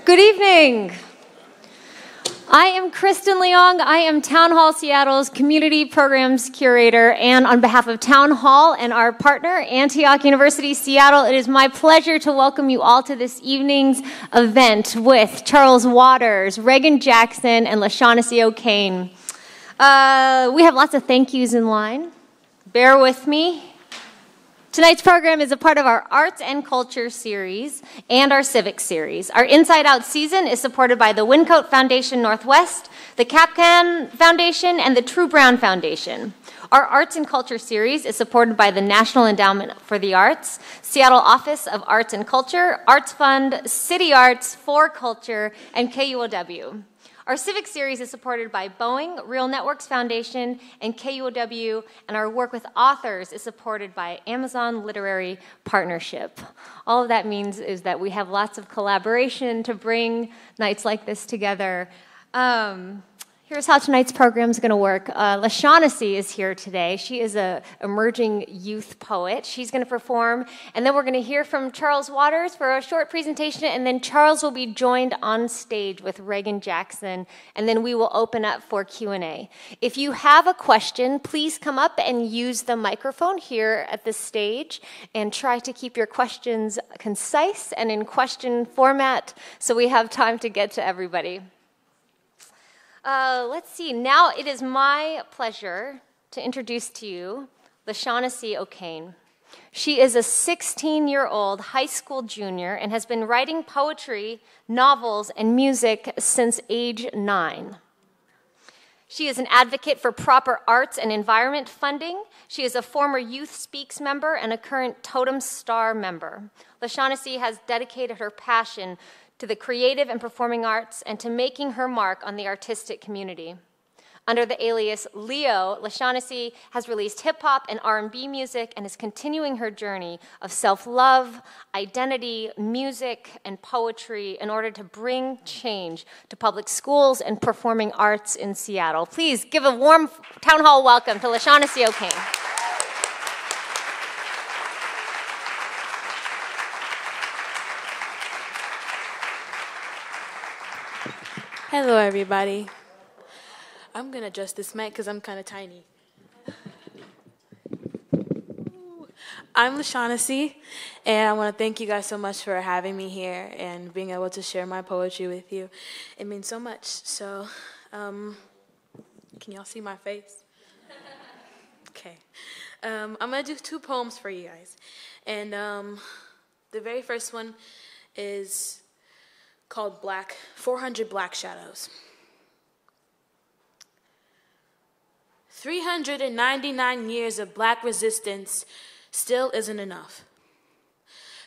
Good evening. I am Kristen Leong. I am Town Hall Seattle's Community Programs Curator, and on behalf of Town Hall and our partner, Antioch University Seattle, it is my pleasure to welcome you all to this evening's event with Charles Waters, Reagan Jackson, and Lashaunycee O'Cain. We have lots of thank yous in line. Bear with me. Tonight's program is a part of our Arts and Culture series and our Civics series. Our Inside Out season is supported by the Wyncote Foundation Northwest, the Kapkan Foundation, and the True Brown Foundation. Our Arts and Culture series is supported by the National Endowment for the Arts, Seattle Office of Arts and Culture, Arts Fund, City Arts, For Culture, and KUOW. Our Civic series is supported by Boeing, Real Networks Foundation, and KUOW, and our work with authors is supported by Amazon Literary Partnership. All of that means is that we have lots of collaboration to bring nights like this together. Here's how tonight's program is going to work. Lashaunycee is here today. She is an emerging youth poet. She's going to perform, and then we're going to hear from Charles Waters for a short presentation, and then Charles will be joined on stage with Reagan Jackson, and then we will open up for Q&A. If you have a question, please come up and use the microphone here at the stage, and try to keep your questions concise and in question format so we have time to get to everybody. Let's see. Now it is my pleasure to introduce to you Lashaunycee O'Cain. She is a 16-year-old high school junior and has been writing poetry, novels, and music since age 9. She is an advocate for proper arts and environment funding. She is a former Youth Speaks member and a current Totem Star member. Lashaunycee has dedicated her passion to the creative and performing arts, and to making her mark on the artistic community. Under the alias Leo, Lashaunycee has released hip-hop and R&B music and is continuing her journey of self-love, identity, music, and poetry in order to bring change to public schools and performing arts in Seattle. Please give a warm town hall welcome to Lashaunycee O'Cain. Hello, everybody. I'm going to adjust this mic because I'm kind of tiny. I'm Lashaunycee, and I want to thank you guys so much for having me here and being able to share my poetry with you. It means so much. So, can y'all see my face? Okay. I'm going to do 2 poems for you guys. And the very first one is called 400 Black Shadows. 399 years of black resistance still isn't enough.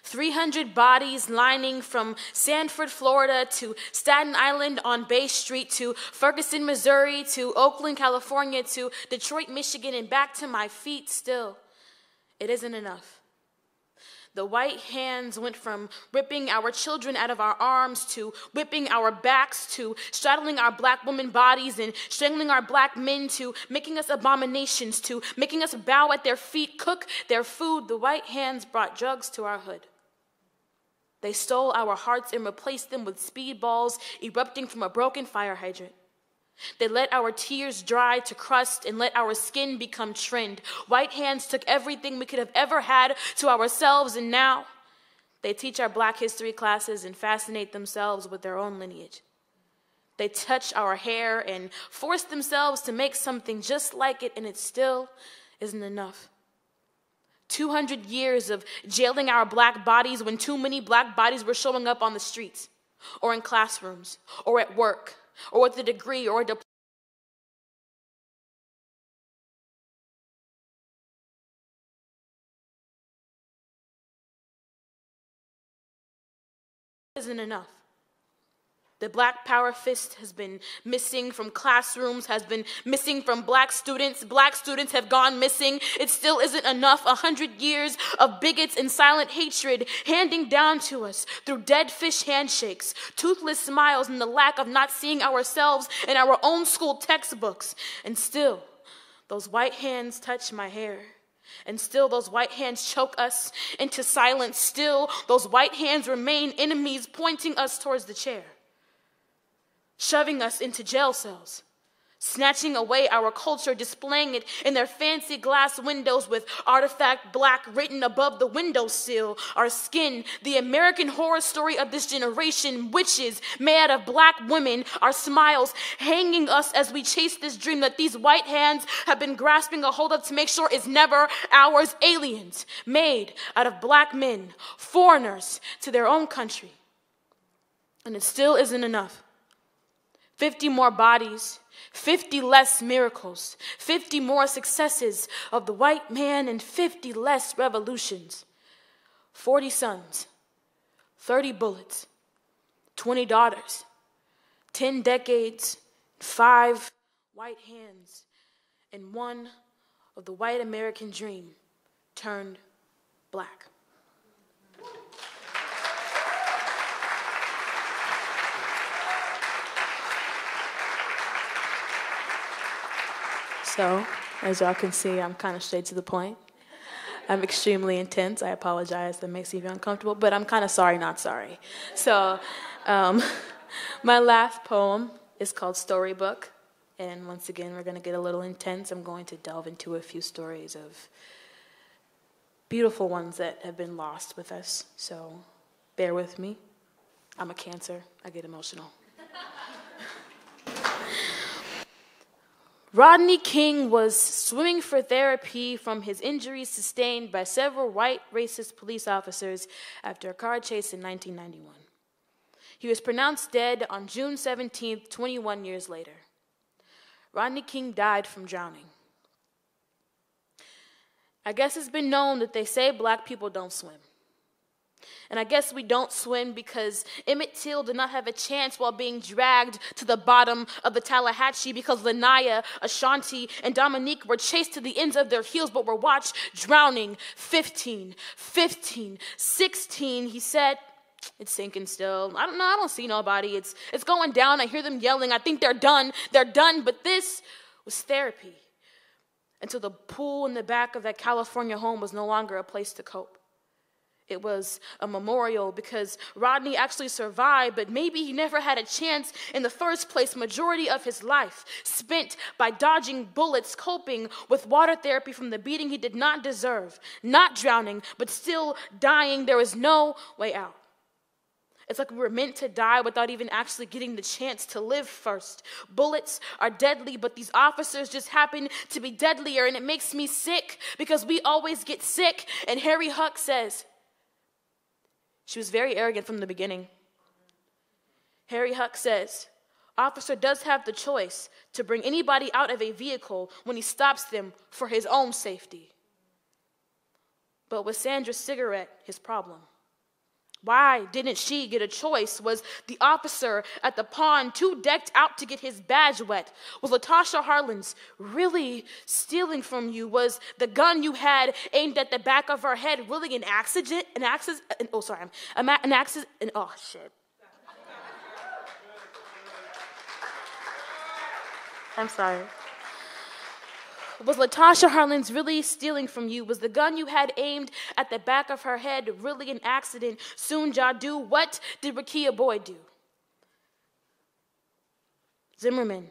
300 bodies lining from Sanford, Florida to Staten Island on Bay Street to Ferguson, Missouri to Oakland, California to Detroit, Michigan, and back to my feet still. It isn't enough. The white hands went from ripping our children out of our arms to whipping our backs to straddling our black women bodies and strangling our black men to making us abominations to making us bow at their feet, cook their food. The white hands brought drugs to our hood. They stole our hearts and replaced them with speedballs erupting from a broken fire hydrant. They let our tears dry to crust and let our skin become trend. White hands took everything we could have ever had to ourselves, and now they teach our black history classes and fascinate themselves with their own lineage. They touch our hair and force themselves to make something just like it, and it still isn't enough. 200 years of jailing our black bodies when too many black bodies were showing up on the streets, or in classrooms, or at work, or with a degree or a diploma. Isn't enough. The black power fist has been missing from classrooms, has been missing from black students. Black students have gone missing. It still isn't enough. 100 years of bigots and silent hatred handing down to us through dead fish handshakes, toothless smiles, and the lack of not seeing ourselves in our own school textbooks. And still, those white hands touch my hair And still those white hands choke us into silence. Still those white hands remain enemies, pointing us towards the chair, shoving us into jail cells, snatching away our culture, displaying it in their fancy glass windows with artifact black written above the windowsill. Our skin, the American horror story of this generation, witches made out of black women, our smiles hanging us as we chase this dream that these white hands have been grasping a hold of to make sure is never ours. Aliens made out of black men, foreigners to their own country. And it still isn't enough. 50 more bodies, 50 less miracles, 50 more successes of the white man, and 50 less revolutions. 40 sons, 30 bullets, 20 daughters, 10 decades, 5 white hands, and one of the white American dream turned black. So, as y'all can see, I'm kind of straight to the point. I'm extremely intense. I apologize. That makes me feel uncomfortable, but I'm kind of sorry, not sorry. So, my last poem is called Storybook. And once again, we're going to get a little intense. I'm going to delve into a few stories of beautiful ones that have been lost with us. So, bear with me. I'm a Cancer. I get emotional. Rodney King was swimming for therapy from his injuries sustained by several white racist police officers after a car chase in 1991. He was pronounced dead on June 17th, 21 years later. Rodney King died from drowning. I guess it's been known that they say black people don't swim. And I guess we don't swim because Emmett Till did not have a chance while being dragged to the bottom of the Tallahatchie because Lanaya, Ashanti, and Dominique were chased to the ends of their heels but were watched drowning. 15, 16, he said. It's sinking still. I don't see nobody. It's going down. I hear them yelling. I think they're done. But this was therapy until the pool in the back of that California home was no longer a place to cope. It was a memorial because Rodney actually survived, but maybe he never had a chance in the first place. Majority of his life spent by dodging bullets, coping with water therapy from the beating he did not deserve, not drowning, but still dying. There was no way out. It's like we were meant to die without even actually getting the chance to live first. Bullets are deadly, but these officers just happen to be deadlier, and it makes me sick because we always get sick. And Harry Huck says, she was very arrogant from the beginning. Harry Huck says, officer does have the choice to bring anybody out of a vehicle when he stops them for his own safety. But with Sandra's cigarette, his problem. Why didn't she get a choice? Was the officer at the pond too decked out to get his badge wet? Was Latasha Harlins really stealing from you? Was the gun you had aimed at the back of her head really an accident? Oh, shit. I'm sorry. Was Latasha Harlins really stealing from you? Was the gun you had aimed at the back of her head really an accident? Soon Jadu, what did Rakia Boyd do? Zimmerman,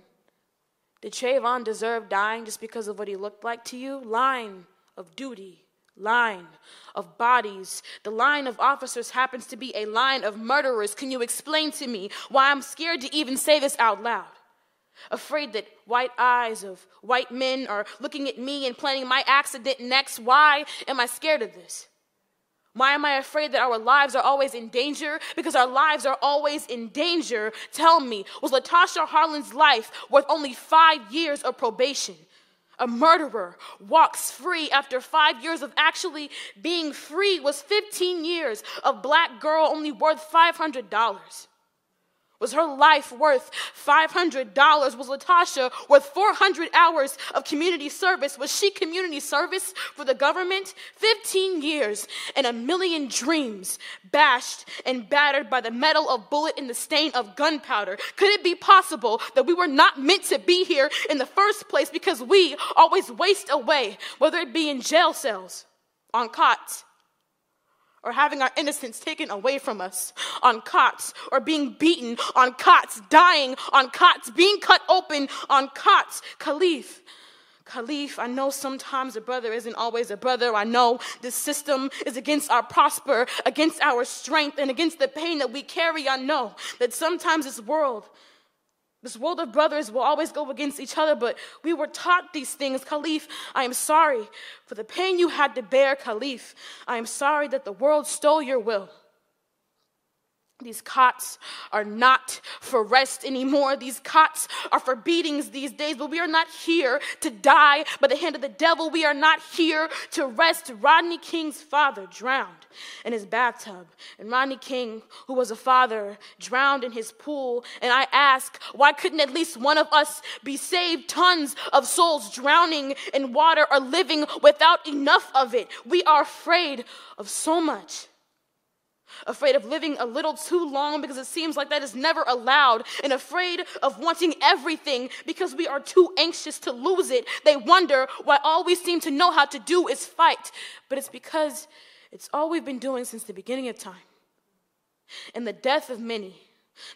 did Trayvon deserve dying just because of what he looked like to you? Line of duty, line of bodies. The line of officers happens to be a line of murderers. Can you explain to me why I'm scared to even say this out loud? Afraid that white eyes of white men are looking at me and planning my accident next. Why am I scared of this? Why am I afraid that our lives are always in danger? Because our lives are always in danger. Tell me, was Latasha Harlins' life worth only 5 years of probation? A murderer walks free after 5 years of actually being free. Was 15 years of black girl only worth $500? Was her life worth $500? Was Latasha worth 400 hours of community service? Was she community service for the government? 15 years and a million dreams bashed and battered by the metal of bullet and the stain of gunpowder. Could it be possible that we were not meant to be here in the first place because we always waste away, whether it be in jail cells, on cots, or having our innocence taken away from us, on cots, or being beaten, on cots, dying, on cots, being cut open, on cots? Khalif, I know sometimes a brother isn't always a brother. I know this system is against our prosper, against our strength, and against the pain that we carry. I know that sometimes this world of brothers will always go against each other, but we were taught these things. Khalif, I am sorry for the pain you had to bear. Khalif, I am sorry that the world stole your will. These cots are not for rest anymore. These cots are for beatings these days, but we are not here to die by the hand of the devil. We are not here to rest. Rodney King's father drowned in his bathtub, and Rodney King, who was a father, drowned in his pool. And I ask, why couldn't at least one of us be saved? Tons of souls drowning in water are living without enough of it. We are afraid of so much. Afraid of living a little too long because it seems like that is never allowed, and afraid of wanting everything because we are too anxious to lose it. They wonder why all we seem to know how to do is fight, but it's because it's all we've been doing since the beginning of time. And the death of many,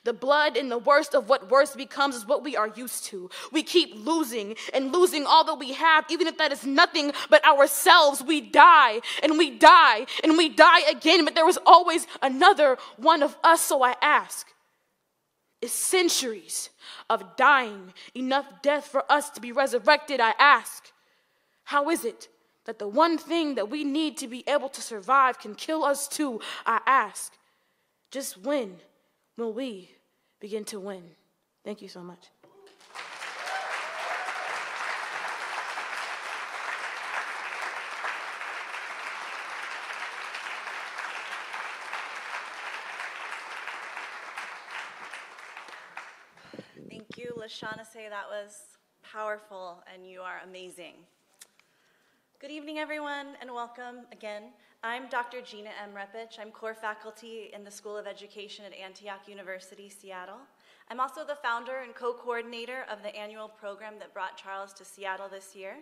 the blood and the worst of what worse becomes is what we are used to. We keep losing and losing all that we have, even if that is nothing but ourselves. We die and we die and we die again, but there is always another one of us. So I ask, is centuries of dying enough death for us to be resurrected? I ask, how is it that the one thing that we need to be able to survive can kill us too? I ask, just when will we begin to win? Thank you so much. Thank you, Lashaunycee. That was powerful, and you are amazing. Good evening, everyone, and welcome again. I'm Dr. Gina M. Repich. I'm core faculty in the School of Education at Antioch University, Seattle. I'm also the founder and co-coordinator of the annual program that brought Charles to Seattle this year.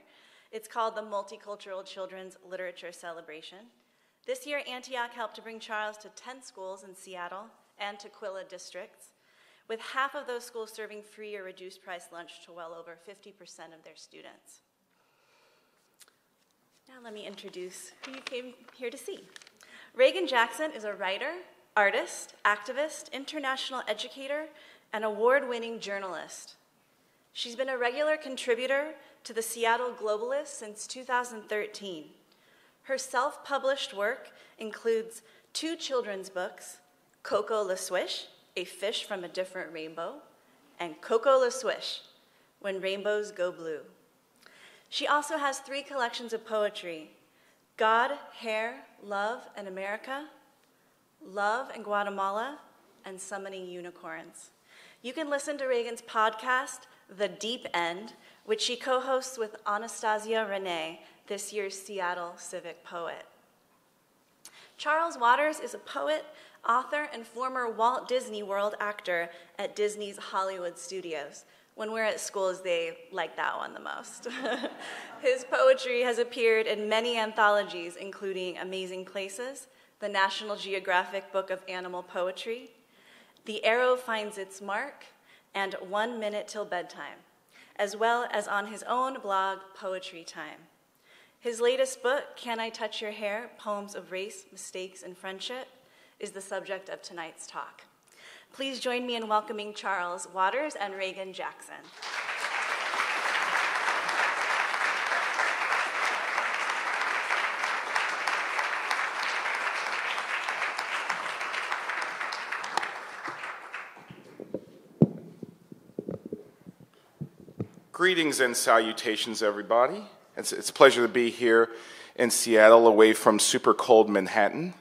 It's called the Multicultural Children's Literature Celebration. This year, Antioch helped to bring Charles to 10 schools in Seattle and Tukwila districts, with half of those schools serving free or reduced price lunch to well over 50% of their students. Now let me introduce who you came here to see. Reagan Jackson is a writer, artist, activist, international educator, and award-winning journalist. She's been a regular contributor to the Seattle Globalist since 2013. Her self-published work includes 2 children's books, Coco La Swish, A Fish from a Different Rainbow, and Coco La Swish, When Rainbows Go Blue. She also has 3 collections of poetry, God, Hair, Love, and America, Love and Guatemala, and Summoning Unicorns. You can listen to Reagan's podcast, The Deep End, which she co-hosts with Anastasia Renee, this year's Seattle Civic Poet. Charles Waters is a poet, author, and former Walt Disney World actor at Disney's Hollywood Studios. When we're at schools, they like that one the most. His poetry has appeared in many anthologies, including Amazing Places, the National Geographic Book of Animal Poetry, The Arrow Finds Its Mark, and 1 Minute Till Bedtime, as well as on his own blog, Poetry Time. His latest book, Can I Touch Your Hair? Poems of Race, Mistakes, and Friendship, is the subject of tonight's talk. Please join me in welcoming Charles Waters and Reagan Jackson. Greetings and salutations, everybody. It's a pleasure to be here in Seattle, away from super cold Manhattan,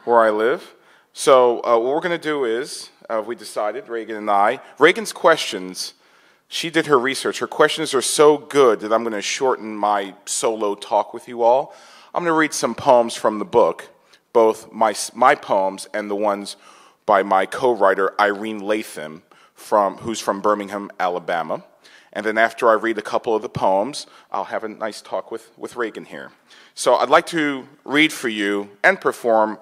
where I live. So what we're going to do is, we decided, Reagan and I, Reagan's questions, she did her research. Her questions are so good that I'm going to shorten my solo talk with you all. I'm going to read some poems from the book, both my poems and the ones by my co-writer, Irene Latham, who's from Birmingham, Alabama. And then after I read a couple of the poems, I'll have a nice talk with Reagan here. So I'd like to read for you and perform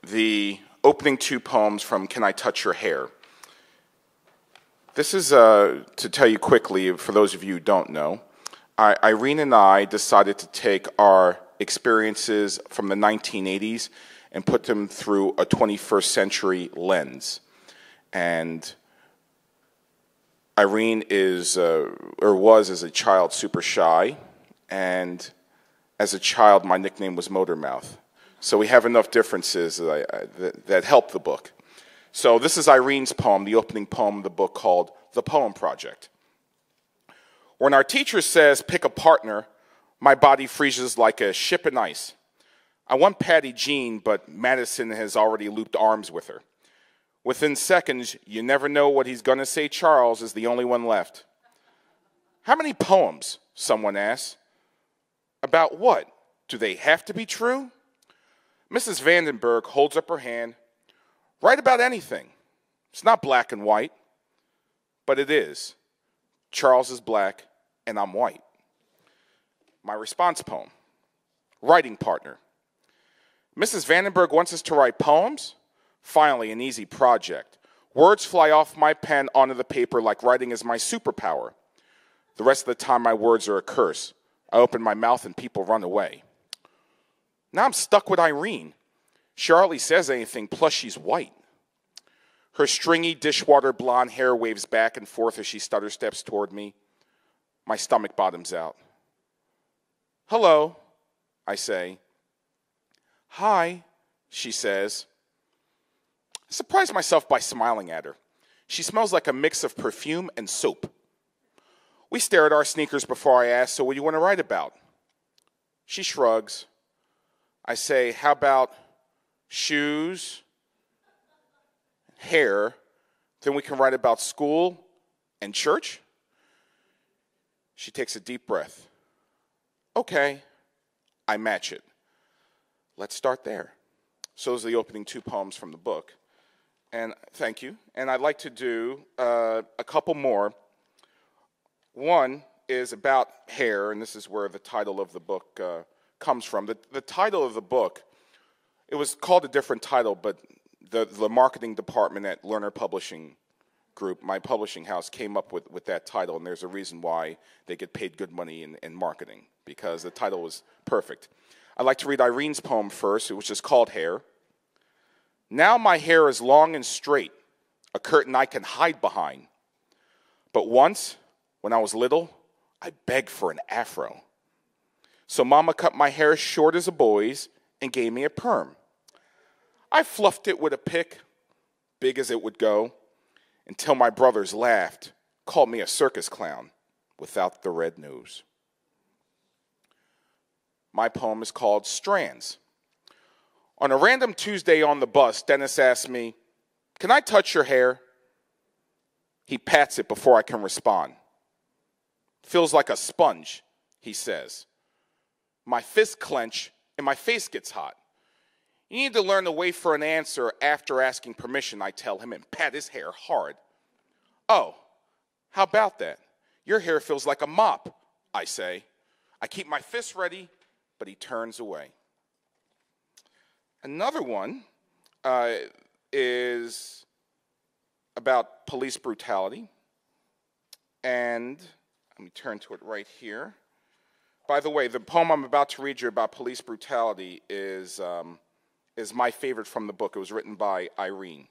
the opening two poems from Can I Touch Your Hair? This is, to tell you quickly, for those of you who don't know, Irene and I decided to take our experiences from the 1980s and put them through a 21st century lens. And Irene is, or was as a child, super shy, and as a child my nickname was Motor Mouth. So we have enough differences that help the book. So this is Irene's poem, the opening poem of the book called The Poem Project. When our teacher says, pick a partner, my body freezes like a ship in ice. I want Patty Jean, but Madison has already looped arms with her. Within seconds, you never know what he's going to say. Charles is the only one left. How many poems, someone asks. About what? Do they have to be true? Mrs. Vandenberg holds up her hand. Write about anything. It's not black and white, but it is. Charles is black and I'm white. My response poem, Writing Partner. Mrs. Vandenberg wants us to write poems? Finally, an easy project. Words fly off my pen onto the paper like writing is my superpower. The rest of the time, my words are a curse. I open my mouth and people run away. Now I'm stuck with Irene. She hardly says anything, plus she's white. Her stringy dishwater blonde hair waves back and forth as she stutter steps toward me. My stomach bottoms out. Hello, I say. Hi, she says. I surprise myself by smiling at her. She smells like a mix of perfume and soap. We stare at our sneakers before I ask, so what do you want to write about? She shrugs. I say, how about shoes, hair, then we can write about school and church? She takes a deep breath. Okay, I match it. Let's start there. So those are the opening two poems from the book. And thank you. And I'd like to do a couple more. One is about hair, and this is where the title of the book comes from. The title of the book, it was called a different title, but the marketing department at Lerner Publishing Group, my publishing house, came up with that title, and there's a reason why they get paid good money in marketing, because the title was perfect. I'd like to read Irene's poem first, which is called Hair. Now my hair is long and straight, a curtain I can hide behind. But once, when I was little, I begged for an afro. So Mama cut my hair short as a boy's and gave me a perm. I fluffed it with a pick, big as it would go, until my brothers laughed, called me a circus clown without the red nose. My poem is called Strands. On a random Tuesday on the bus, Dennis asked me, can I touch your hair? He pats it before I can respond. Feels like a sponge, he says. My fists clench and my face gets hot. You need to learn to wait for an answer after asking permission, I tell him, and pat his hair hard. Oh, how about that? Your hair feels like a mop, I say. I keep my fists ready, but he turns away. Another one is about police brutality. And let me turn to it right here. By the way, the poem I'm about to read you about police brutality is my favorite from the book. It was written by Irene.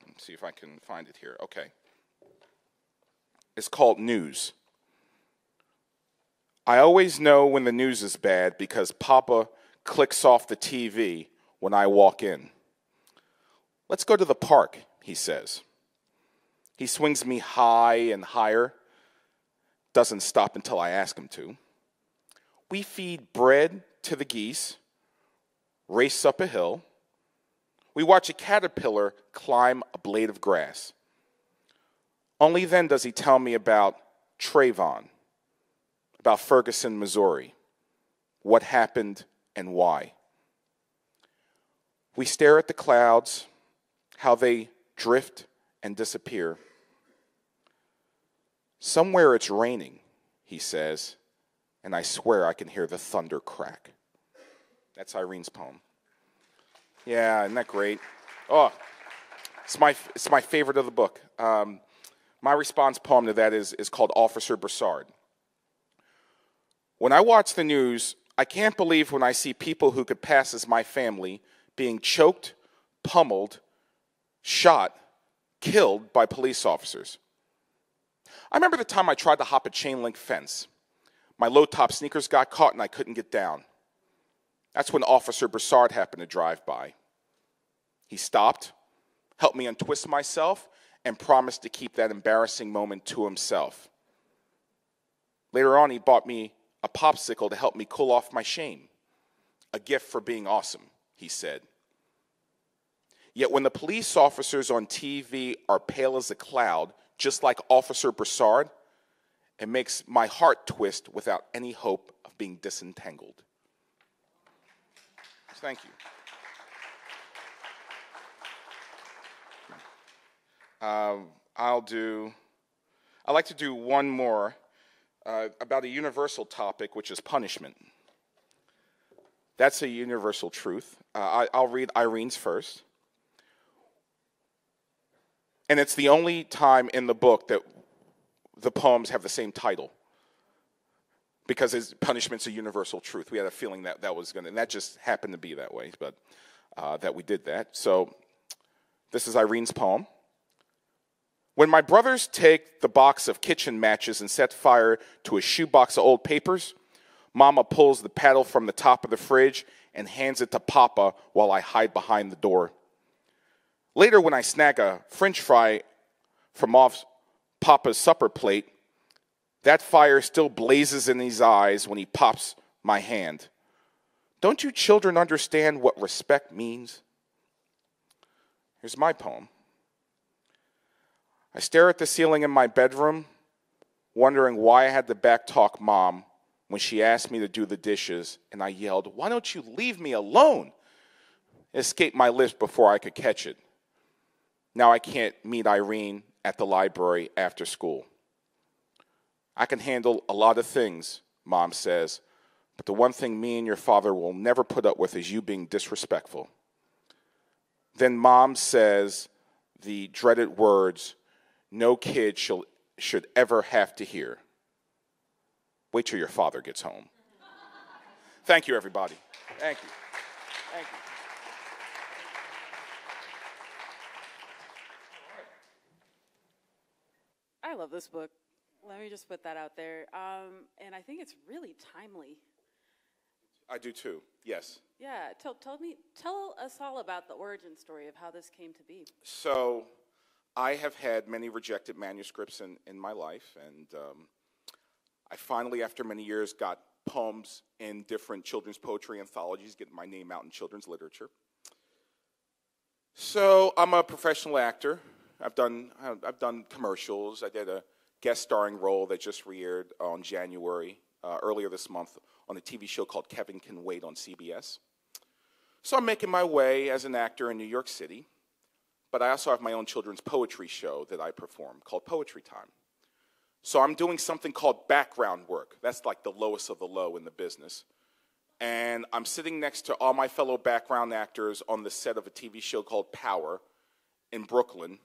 Let's see if I can find it here. Okay. It's called News. I always know when the news is bad because Papa clicks off the TV when I walk in. Let's go to the park, he says. He swings me high and higher, doesn't stop until I ask him to. We feed bread to the geese, race up a hill. We watch a caterpillar climb a blade of grass. Only then does he tell me about Trayvon, about Ferguson, Missouri, what happened and why. We stare at the clouds, how they drift and disappear. Somewhere it's raining, he says, and I swear I can hear the thunder crack. That's Irene's poem. Yeah, isn't that great? Oh, it's my favorite of the book. My response poem to that is called Officer Broussard. When I watch the news, I can't believe when I see people who could pass as my family being choked, pummeled, shot, killed by police officers. I remember the time I tried to hop a chain link fence. My low-top sneakers got caught and I couldn't get down. That's when Officer Broussard happened to drive by. He stopped, helped me untwist myself, and promised to keep that embarrassing moment to himself. Later on, he bought me a popsicle to help me cool off my shame. A gift for being awesome, he said. Yet when the police officers on TV are pale as a cloud, just like Officer Broussard, it makes my heart twist without any hope of being disentangled. Thank you. I'd like to do one more about a universal topic, which is punishment. That's a universal truth. I'll read Irene's first. And it's the only time in the book that the poems have the same title, because punishment's a universal truth. We had a feeling that was going to, and that just happened to be that way, but that we did that. So this is Irene's poem. When my brothers take the box of kitchen matches and set fire to a shoebox of old papers, Mama pulls the paddle from the top of the fridge and hands it to Papa while I hide behind the door. Later, when I snag a French fry from off Papa's supper plate, that fire still blazes in his eyes when he pops my hand. Don't you children understand what respect means? Here's my poem. I stare at the ceiling in my bedroom, wondering why I had to backtalk Mom when she asked me to do the dishes, and I yelled, "Why don't you leave me alone?" It escaped my lips before I could catch it. Now I can't meet Irene at the library after school. I can handle a lot of things, Mom says, but the one thing me and your father will never put up with is you being disrespectful. Then Mom says the dreaded words no kid should ever have to hear. Wait till your father gets home. Thank you, everybody. Thank you. Thank you. I love this book. Let me just put that out there. And I think it's really timely. I do too, yes. Yeah, tell us all about the origin story of how this came to be. So I have had many rejected manuscripts in my life, and I finally, after many years, got poems in different children's poetry anthologies, getting my name out in children's literature. So I'm a professional actor. I've done commercials. I did a guest starring role that just re-aired on January, earlier this month, on a TV show called Kevin Can Wait on CBS. So I'm making my way as an actor in New York City, but I also have my own children's poetry show that I perform called Poetry Time. So I'm doing something called background work. That's like the lowest of the low in the business. And I'm sitting next to all my fellow background actors on the set of a TV show called Power in Brooklyn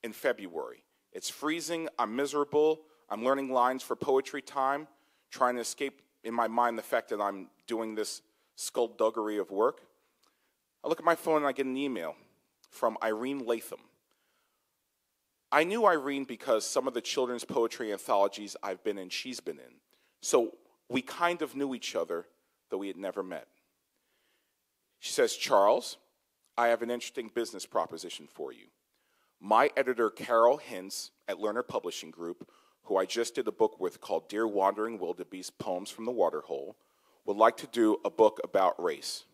in February. It's freezing, I'm miserable, I'm learning lines for Poetry Time, trying to escape in my mind the fact that I'm doing this skullduggery of work. I look at my phone and I get an email from Irene Latham. I knew Irene because some of the children's poetry anthologies I've been in, she's been in. So we kind of knew each other, though we had never met. She says, "Charles, I have an interesting business proposition for you. My editor, Carol Hintz, at Lerner Publishing Group, who I just did a book with called Dear Wandering Wildebeest, Poems from the Waterhole, would like to do a book about race.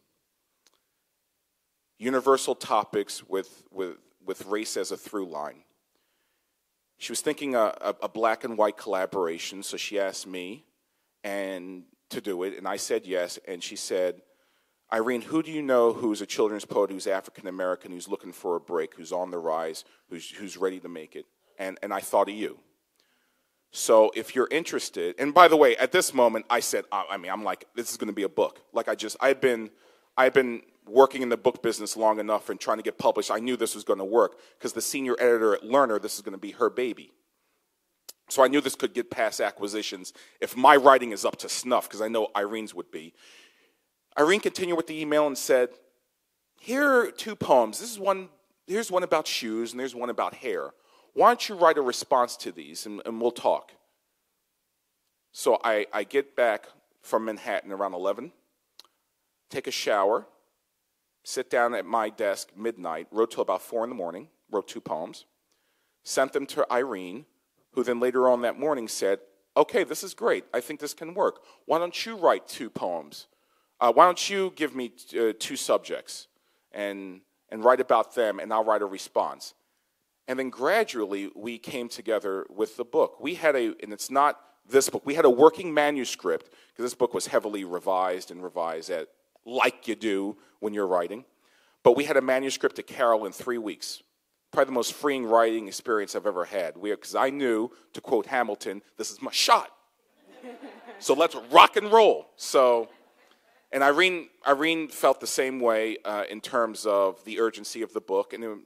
universal topics with race as a through line. She was thinking a black and white collaboration, so she asked me to do it, and I said yes, and she said, Irene, who do you know who's a children's poet, who's African-American, who's looking for a break, who's on the rise, who's ready to make it? And I thought of you. So if you're interested, and by the way, at this moment, I said, I'm like, this is going to be a book. Like I've been working in the book business long enough and trying to get published. I knew this was going to work because the senior editor at Learner, this is going to be her baby. So I knew this could get past acquisitions if my writing is up to snuff, because I know Irene's would be. Irene continued with the email and said, here are 2 poems. Here's one about shoes and there's one about hair. Why don't you write a response to these and we'll talk. So I get back from Manhattan around 11, take a shower, sit down at my desk midnight, wrote till about 4 in the morning, wrote 2 poems, sent them to Irene, who then later on that morning said, okay, this is great. I think this can work. Why don't you write 2 poems? Why don't you give me 2 subjects and write about them, and I'll write a response. And then gradually we came together with the book. We had and it's not this book, we had a working manuscript, because this book was heavily revised like you do when you're writing. But we had a manuscript to Carol in 3 weeks. Probably the most freeing writing experience I've ever had. Because I knew, to quote Hamilton, this is my shot. So let's rock and roll. And Irene felt the same way in terms of the urgency of the book. And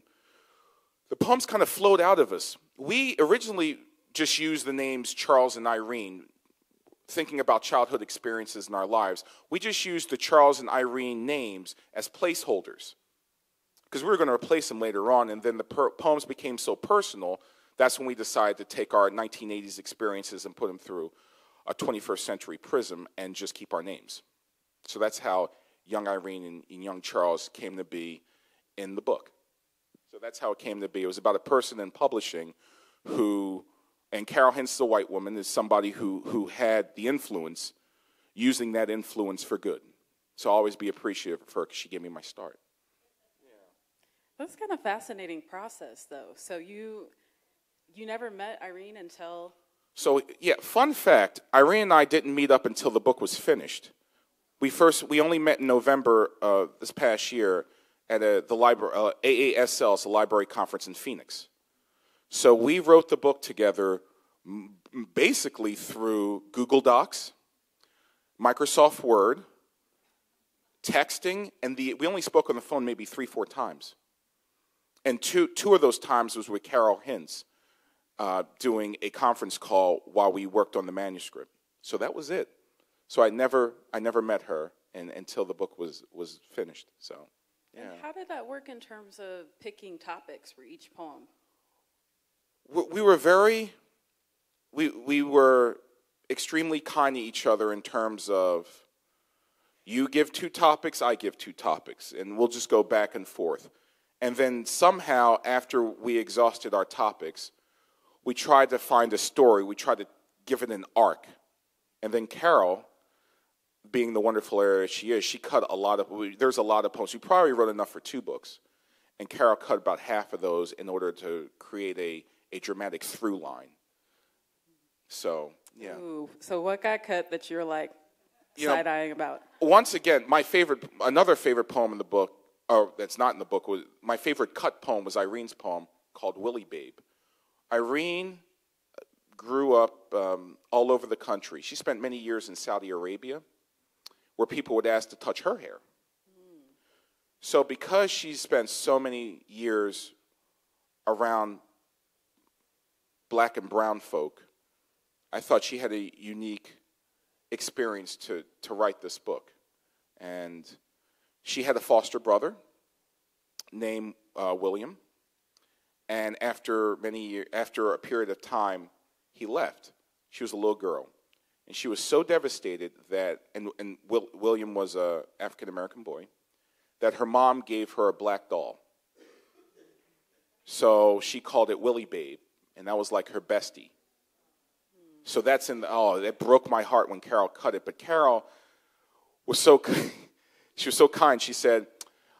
the poems kind of flowed out of us. We originally just used the names Charles and Irene, thinking about childhood experiences in our lives. We just used the Charles and Irene names as placeholders, because we were going to replace them later on, and then the poems became so personal, that's when we decided to take our 1980s experiences and put them through a 21st century prism and just keep our names. So that's how young Irene and young Charles came to be in the book. So that's how it came to be. It was about a person in publishing who, and Carol Hintz, the white woman, is somebody who had the influence, using that influence for good. So I'll always be appreciative of her because she gave me my start. That's kind of fascinating process, though. So you never met Irene until... So, yeah, fun fact, Irene and I didn't meet up until the book was finished. We only met in November this past year at the library, AASL, it's a library conference in Phoenix. So we wrote the book together basically through Google Docs, Microsoft Word, texting, and we only spoke on the phone maybe 3-4 times. And two of those times was with Carol Hintz, doing a conference call while we worked on the manuscript. So that was it. So I never met her until the book was finished. So, yeah. And how did that work in terms of picking topics for each poem? We were extremely kind to each other in terms of, you give 2 topics, I give 2 topics, and we'll just go back and forth. And then somehow, after we exhausted our topics, we tried to find a story. We tried to give it an arc. And then Carol, being the wonderful editor she is, she cut there's a lot of poems. We probably wrote enough for 2 books. And Carol cut about half of those in order to create a dramatic through line. So, yeah. Ooh, so what got cut that you're like side-eyeing about? Once again, another favorite poem in the book, or that's not in the book, my favorite cut poem was Irene's poem called Willie Babe. Irene grew up all over the country. She spent many years in Saudi Arabia, where people would ask to touch her hair. So because she spent so many years around black and brown folk, I thought she had a unique experience to write this book. And she had a foster brother named William. And after a period of time, he left. She was a little girl. And she was so devastated that, and William was an African-American boy, that her mom gave her a black doll. So she called it Willie Babe, and that was like her bestie. So that broke my heart when Carol cut it. But Carol was she was so kind. She said,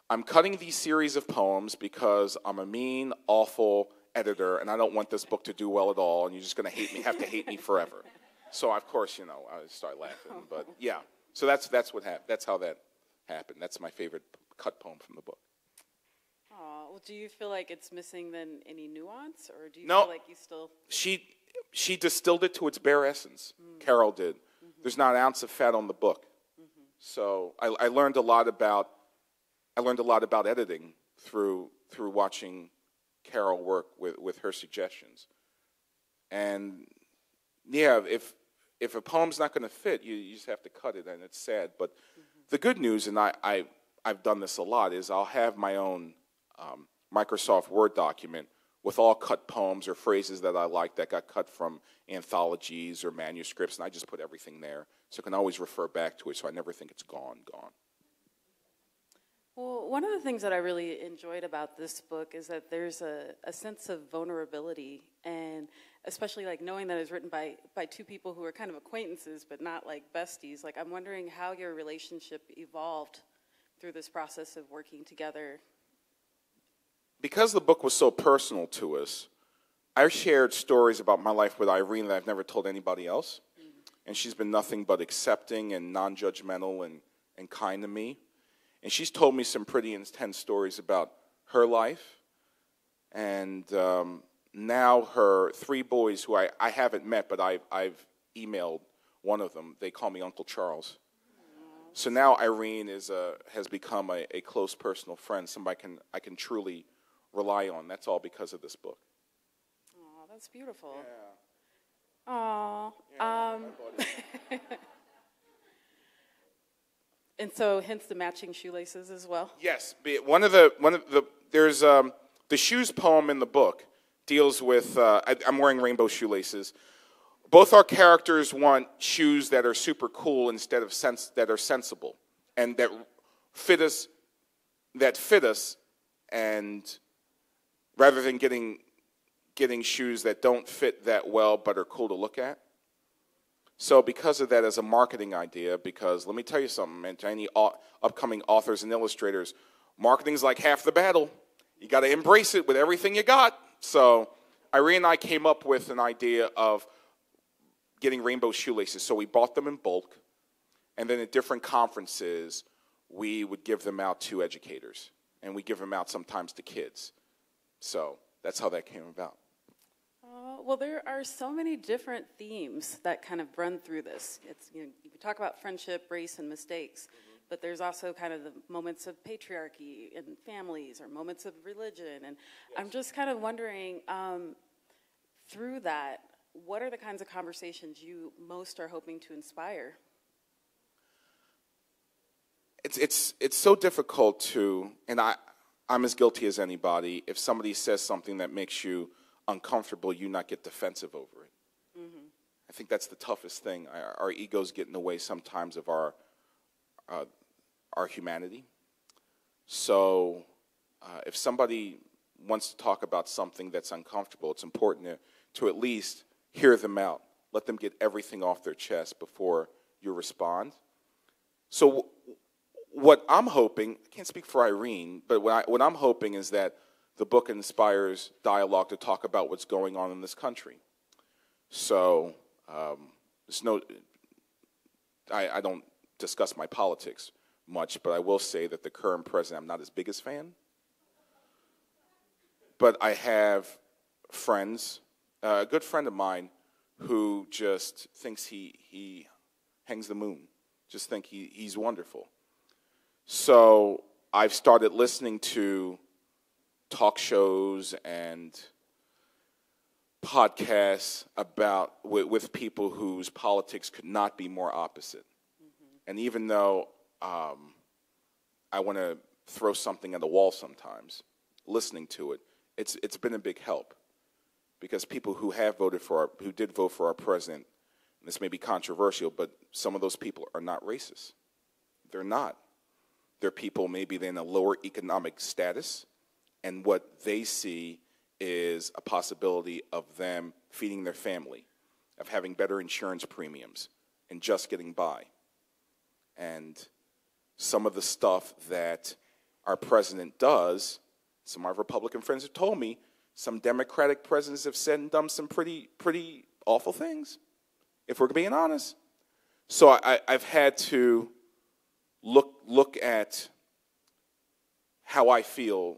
I'm cutting these series of poems because I'm a mean, awful editor, and I don't want this book to do well at all, and you're just going to hate me, have to hate me forever. So, of course, I start laughing. But, yeah. So that's what happened. That's how that happened. That's my favorite cut poem from the book. Oh, well, do you feel like it's missing then any nuance, or do you No, feel like you still? She distilled it to its bare essence. Carol did. There's not an ounce of fat on the book. So I learned a lot about editing through watching Carol work with her suggestions. And yeah, if a poem's not going to fit, you just have to cut it, and it's sad. But the good news, and I've done this a lot, is I'll have my own Microsoft Word document with all cut poems or phrases that I like that got cut from anthologies or manuscripts, and I just put everything there so I can always refer back to it, so I never think it's gone. Well, one of the things that I really enjoyed about this book is that there's a sense of vulnerability, and especially like knowing that it was written by two people who are kind of acquaintances but not like besties. Like, I'm wondering how your relationship evolved through this process of working together. Because the book was so personal to us, I shared stories about my life with Irene that I've never told anybody else. And she's been nothing but accepting and non-judgmental and kind to me. And she's told me some pretty intense stories about her life. And now her 3 boys, who I haven't met, but I've emailed one of them, they call me Uncle Charles. So now Irene has become a close personal friend, somebody I can truly rely on. That's all because of this book. Oh, that's beautiful. Yeah. Aw. Yeah, and so, hence the matching shoelaces as well. Yes, there's the shoes poem in the book deals with. I'm wearing rainbow shoelaces. Both our characters want shoes that are super cool instead of that are sensible and that fit us, and rather than getting shoes that don't fit that well but are cool to look at. So because of that, as a marketing idea, because let me tell you something, man, to any upcoming authors and illustrators, marketing's like half the battle. You got to embrace it with everything you got. So Irene and I came up with an idea of getting rainbow shoelaces. So we bought them in bulk, and then at different conferences, we would give them out to educators, and we give them out sometimes to kids. So that's how that came about. Well, there are so many different themes that kind of run through this. It's, you talk about friendship, race, and mistakes, but there's also kind of the moments of patriarchy in families or moments of religion. And yes. I'm just kind of wondering, through that, what are the kinds of conversations you most are hoping to inspire? It's so difficult to, and I'm as guilty as anybody, if somebody says something that makes you uncomfortable, you not get defensive over it. Mm-hmm. I think that's the toughest thing. Our egos get in the way sometimes of our humanity. So if somebody wants to talk about something that's uncomfortable, it's important to at least hear them out. Let them get everything off their chest before you respond. So what I'm hoping, I can't speak for Irene, but what I'm hoping is that the book inspires dialogue to talk about what's going on in this country. So I don't discuss my politics much, but I will say that the current president, I'm not his biggest fan. But I have friends, a good friend of mine, who just thinks he hangs the moon, just think he's wonderful. So I've started listening to talk shows and podcasts with people whose politics could not be more opposite. Mm-hmm. And even though I want to throw something at the wall sometimes, listening to it, it's been a big help, because people who did vote for our president, and this may be controversial, but some of those people are not racist. They're not. They're people maybe they're in a lower economic status, and what they see is a possibility of them feeding their family, of having better insurance premiums, and just getting by. And some of the stuff that our president does. Some of our Republican friends have told me some Democratic presidents have said and done some pretty awful things, if we're being honest. So I've had to look at how I feel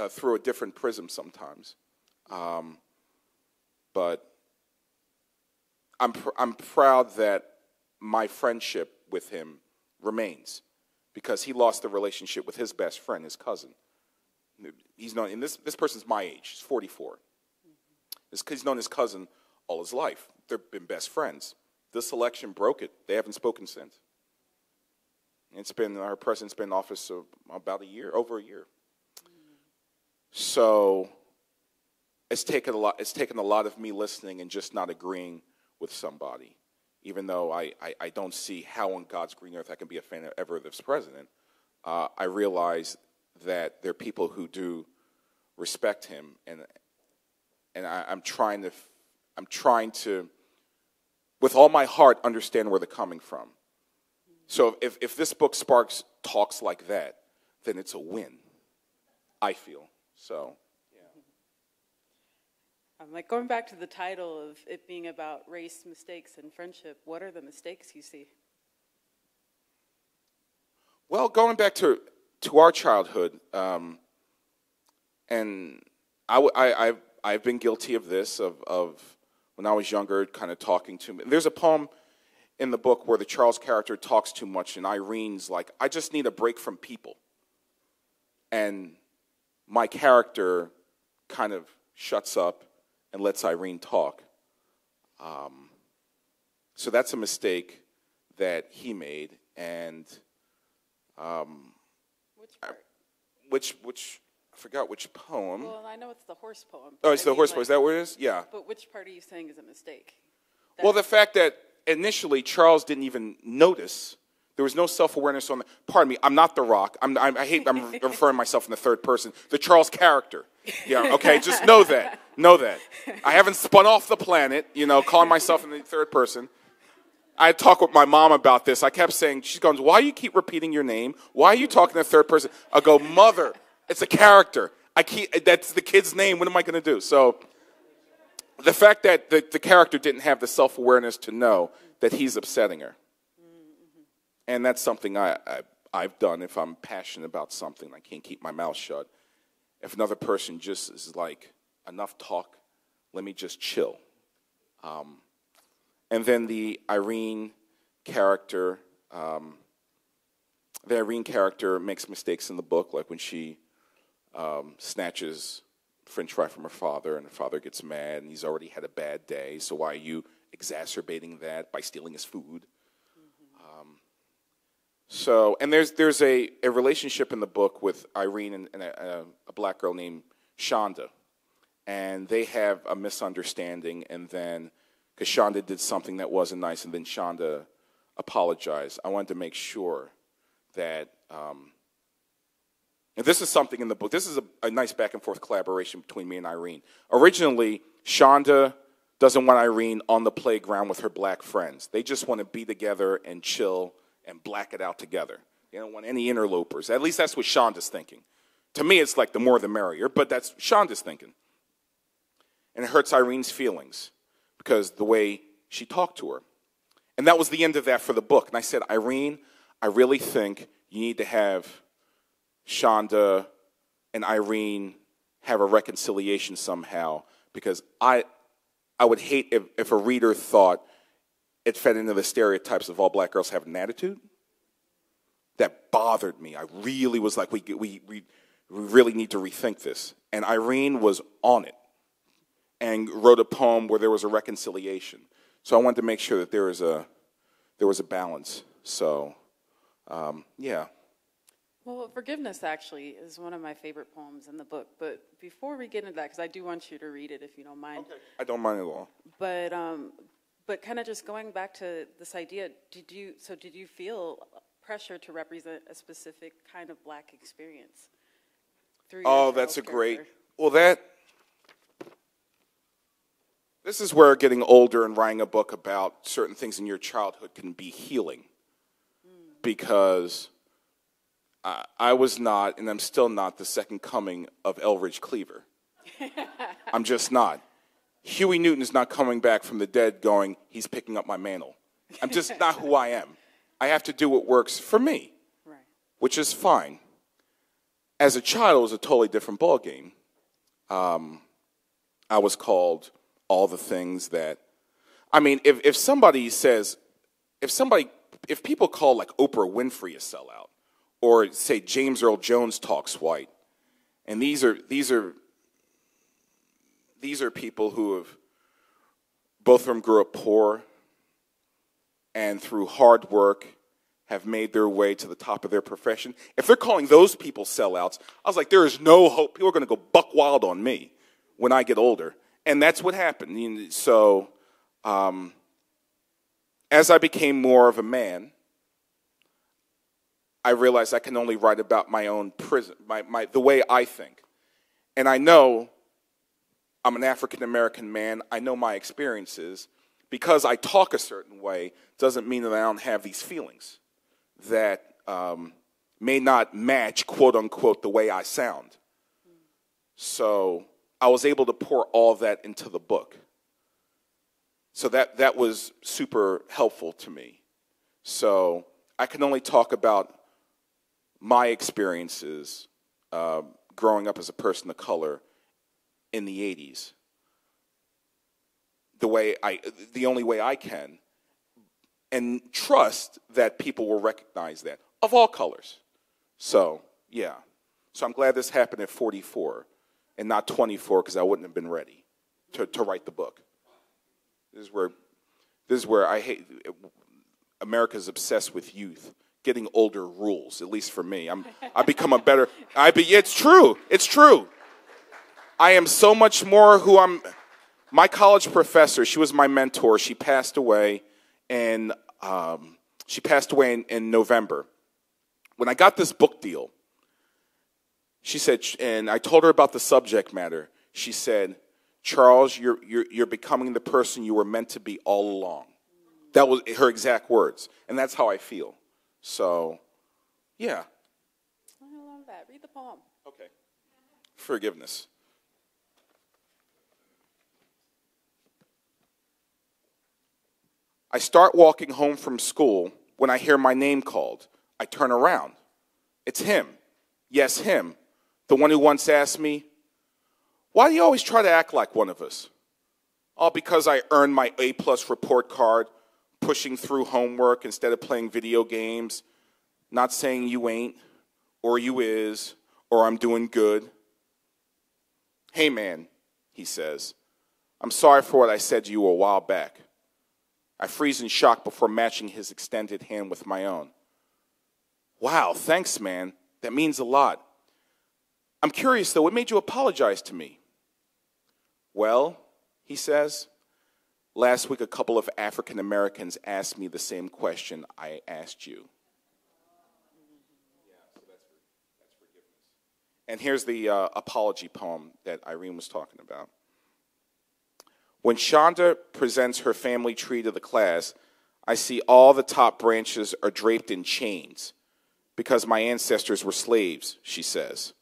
through a different prism sometimes. But I'm proud that my friendship with him remains, because he lost the relationship with his best friend, his cousin. He's known, and this person's my age. He's 44. He's known his cousin all his life. They've been best friends. This election broke it. They haven't spoken since. Our president's been in office about over a year. So it's taken a lot. It's taken a lot of me listening and just not agreeing with somebody, even though I don't see how on God's green earth I can be a fan of this president. I realize that there are people who do respect him, and I'm trying to, with all my heart, understand where they're coming from. So if this book sparks talks like that, then it's a win, I feel. So, yeah. Like, going back to the title of it being about race, mistakes, and friendship, what are the mistakes you see? Well, going back to our childhood, and I've been guilty of this, of when I was younger, kind of talking to me. There's a poem in the book where the Charles character talks too much, and Irene's like, I just need a break from people. And my character kind of shuts up and lets Irene talk. So that's a mistake that he made, and which I forgot which poem. Well, I know it's the horse poem. Oh, it's the horse poem. Is that what it is? Yeah. But which part are you saying is a mistake? Well, the fact that initially Charles didn't even notice. There was no self-awareness on the. Pardon me, I'm not The Rock. I'm referring to myself in the third person. The Charles character. Yeah, okay, just know that. Know that. I haven't spun off the planet, calling myself in the third person. I talked with my mom about this. I kept saying, she's going, why do you keep repeating your name? Why are you talking in the third person? I go, Mother, it's a character. That's the kid's name. What am I going to do? So the fact that the character didn't have the self-awareness to know that he's upsetting her. And that's something I've done. If I'm passionate about something, I can't keep my mouth shut. If another person just is like, enough talk, let me just chill. And then the Irene character makes mistakes in the book, like when she snatches French fry from her father, and her father gets mad, and he's already had a bad day, so why are you exacerbating that by stealing his food? And there's a relationship in the book with Irene and a black girl named Shonda, and they have a misunderstanding, and then, because Shonda did something that wasn't nice, and then Shonda apologized. I wanted to make sure that, and this is something in the book, this is a nice back and forth collaboration between me and Irene. Originally, Shonda doesn't want Irene on the playground with her black friends. They just want to be together and chill and black it out together. They don't want any interlopers. At least that's what Shonda's thinking. To me, it's like the more the merrier, but that's Shonda's thinking. And it hurts Irene's feelings because the way she talked to her. And that was the end of that for the book. And I said, Irene, I really think you need to have Shonda and Irene have a reconciliation somehow, because I would hate if a reader thought it fed into the stereotypes of all black girls having an attitude. That bothered me. I really was like, we really need to rethink this. And Irene was on it and wrote a poem where there was a reconciliation. So I wanted to make sure that there was a balance. So, yeah. Well, Forgiveness actually is one of my favorite poems in the book. But before we get into that, because I do want you to read it if you don't mind. Okay. I don't mind at all. But kind of just going back to this idea, did you feel pressure to represent a specific kind of black experience through your that's a character? great. Well, this is where getting older and writing a book about certain things in your childhood can be healing, because I was not, and I'm still not, the second coming of Elridge Cleaver. I'm just not. Huey Newton is not coming back from the dead going, he's picking up my mantle. I'm just not who I am. I have to do what works for me, right, which is fine. As a child, it was a totally different ballgame. I was called all the things that, I mean, if people call like Oprah Winfrey a sellout, or say James Earl Jones talks white, and these are people who have, both of them grew up poor, and through hard work have made their way to the top of their profession. If they're calling those people sellouts, I was like, there is no hope. People are going to go buck wild on me when I get older. And that's what happened. So as I became more of a man, I realized I can only write about my own prison, the way I think. And I know I'm an African-American man. I know my experiences. Because I talk a certain way doesn't mean that I don't have these feelings that may not match, quote unquote, the way I sound. So I was able to pour all that into the book. So that was super helpful to me. So I can only talk about my experiences growing up as a person of color in the 80s. The only way I can, and trust that people will recognize that, of all colors. So, yeah. So I'm glad this happened at 44 and not 24, because I wouldn't have been ready to write the book. This is where I hate, America's obsessed with youth. Getting older rules, at least for me. I become a better, it's true, it's true. I am so much more who I'm. My college professor, she was my mentor. She passed away, and in November. When I got this book deal, she said, and I told her about the subject matter. She said, "Charles, you're becoming the person you were meant to be all along." That was her exact words, and that's how I feel. So, yeah. I love that. Read the poem. Okay. Forgiveness. I start walking home from school when I hear my name called. I turn around. It's him. Yes, him. The one who once asked me, "Why do you always try to act like one of us?" All because I earned my A+ report card, pushing through homework instead of playing video games, not saying you ain't, or you is, or I'm doing good. "Hey, man," he says, "I'm sorry for what I said to you a while back." I freeze in shock before matching his extended hand with my own. "Wow, thanks, man. That means a lot. I'm curious, though, what made you apologize to me?" "Well," he says, "last week a couple of African Americans asked me the same question I asked you." Yeah, so that's forgiveness. And here's the apology poem that Irene was talking about. When Shonda presents her family tree to the class, I see all the top branches are draped in chains because my ancestors were slaves, she says.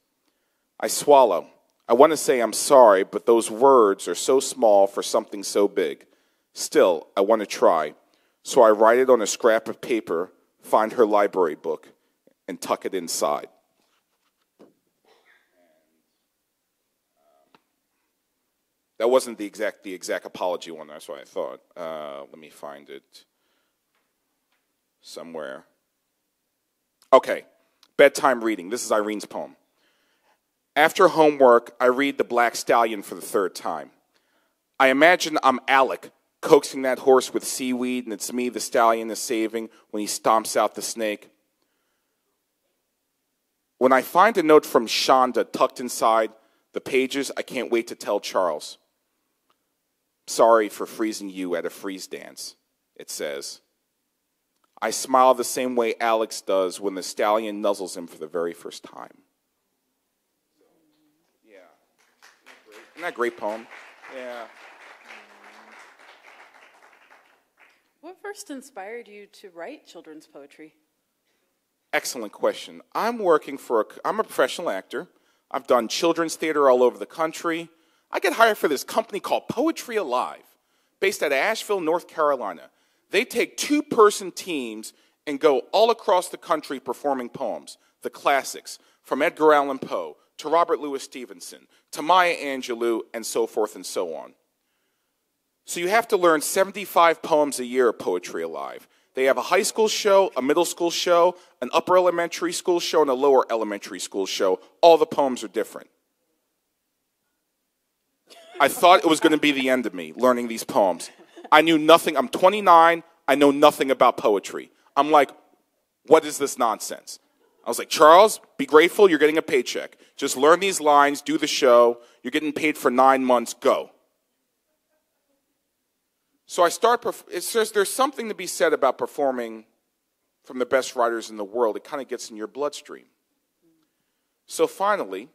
I swallow. I want to say I'm sorry, but those words are so small for something so big. Still, I want to try. So I write it on a scrap of paper, find her library book, and tuck it inside. That wasn't the exact apology one. That's what I thought. Let me find it somewhere. Okay, Bedtime Reading. This is Irene's poem. After homework, I read The Black Stallion for the third time. I imagine I'm Alec, coaxing that horse with seaweed, and it's me the stallion is saving when he stomps out the snake. When I find a note from Shonda tucked inside the pages, I can't wait to tell Charles. Sorry for freezing you at a freeze dance, it says. I smile the same way Alex does when the stallion nuzzles him for the very first time. Yeah. Isn't that a great poem? Yeah. What first inspired you to write children's poetry? excellent question. I'm a professional actor. I've done children's theater all over the country. I get hired for this company called Poetry Alive, based out of Asheville, North Carolina. They take 2-person teams and go all across the country performing poems, the classics, from Edgar Allan Poe to Robert Louis Stevenson to Maya Angelou, and so forth and so on. So you have to learn 75 poems a year at Poetry Alive. They have a high school show, a middle school show, an upper elementary school show, and a lower elementary school show. All the poems are different. I thought it was going to be the end of me, learning these poems. I knew nothing. I'm 29. I know nothing about poetry. I'm like, what is this nonsense? I was like, Charles, be grateful. You're getting a paycheck. Just learn these lines, do the show. You're getting paid for 9 months. Go. So there's something to be said about performing from the best writers in the world. It kind of gets in your bloodstream. So finally,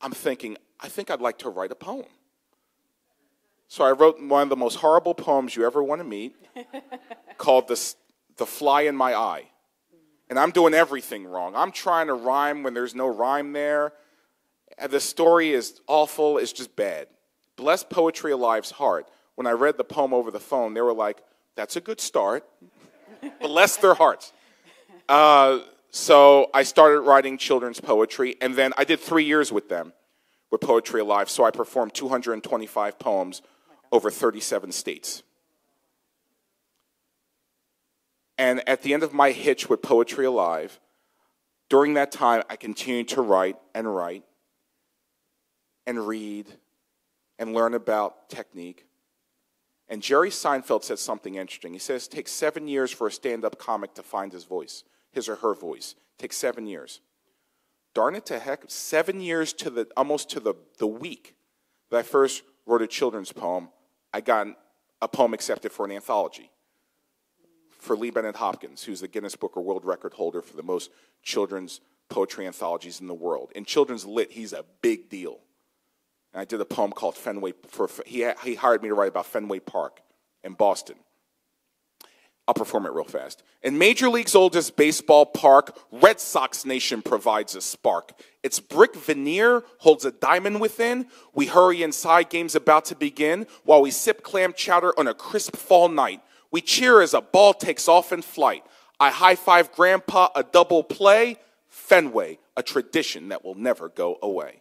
I'm thinking, I think I'd like to write a poem. So I wrote one of the most horrible poems you ever want to meet, called The Fly in My Eye. And I'm doing everything wrong. I'm trying to rhyme when there's no rhyme there. And the story is awful. It's just bad. Bless Poetry Alive's heart. When I read the poem over the phone, they were like, that's a good start. Bless their hearts. So I started writing children's poetry, and then I did 3 years with them, with Poetry Alive. So I performed 225 poems over 37 states. And at the end of my hitch with Poetry Alive, during that time, I continued to write and read and learn about technique. And Jerry Seinfeld said something interesting. He says it takes 7 years for a stand-up comic to find his voice, his or her voice. It takes 7 years. Darn it to heck, 7 years to almost to the week that I first wrote a children's poem, I got a poem accepted for an anthology for Lee Bennett Hopkins, who's the Guinness Book of World Record holder for the most children's poetry anthologies in the world. In children's lit, he's a big deal. And I did a poem called Fenway. He hired me to write about Fenway Park in Boston. I'll perform it real fast. In Major League's oldest baseball park, Red Sox Nation provides a spark. Its brick veneer holds a diamond within. We hurry inside, game's about to begin, while we sip clam chowder on a crisp fall night. We cheer as a ball takes off in flight. I high-five Grandpa, a double play. Fenway, a tradition that will never go away.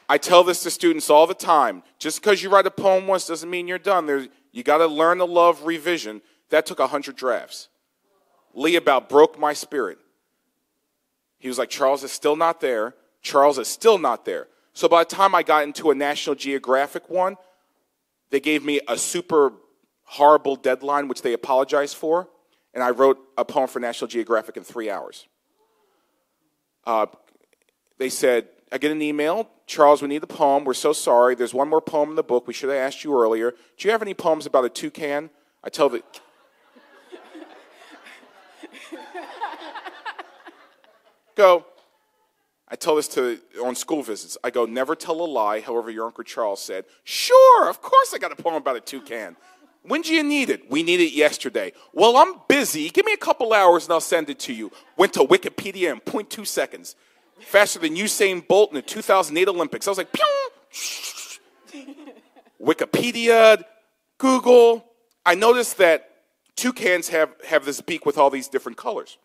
I tell this to students all the time. Just because you write a poem once doesn't mean you're done. You got to learn to love revision. That took 100 drafts. Lee about broke my spirit. He was like, Charles is still not there. Charles is still not there. So by the time I got into a National Geographic one, they gave me a super horrible deadline, which they apologized for, and I wrote a poem for National Geographic in 3 hours. They said, I get an email, Charles, we need the poem. We're so sorry. There's one more poem in the book. We should have asked you earlier. Do you have any poems about a toucan? I tell the... I tell this on school visits. I go, never tell a lie, however your Uncle Charles said. Sure, of course I got a poem about a toucan. When do you need it? We need it yesterday. Well, I'm busy. Give me a couple hours and I'll send it to you. Went to Wikipedia in 0.2 seconds. Faster than Usain Bolt in the 2008 Olympics. I was like, pew! Wikipedia, Google. I noticed that toucans have this beak with all these different colors.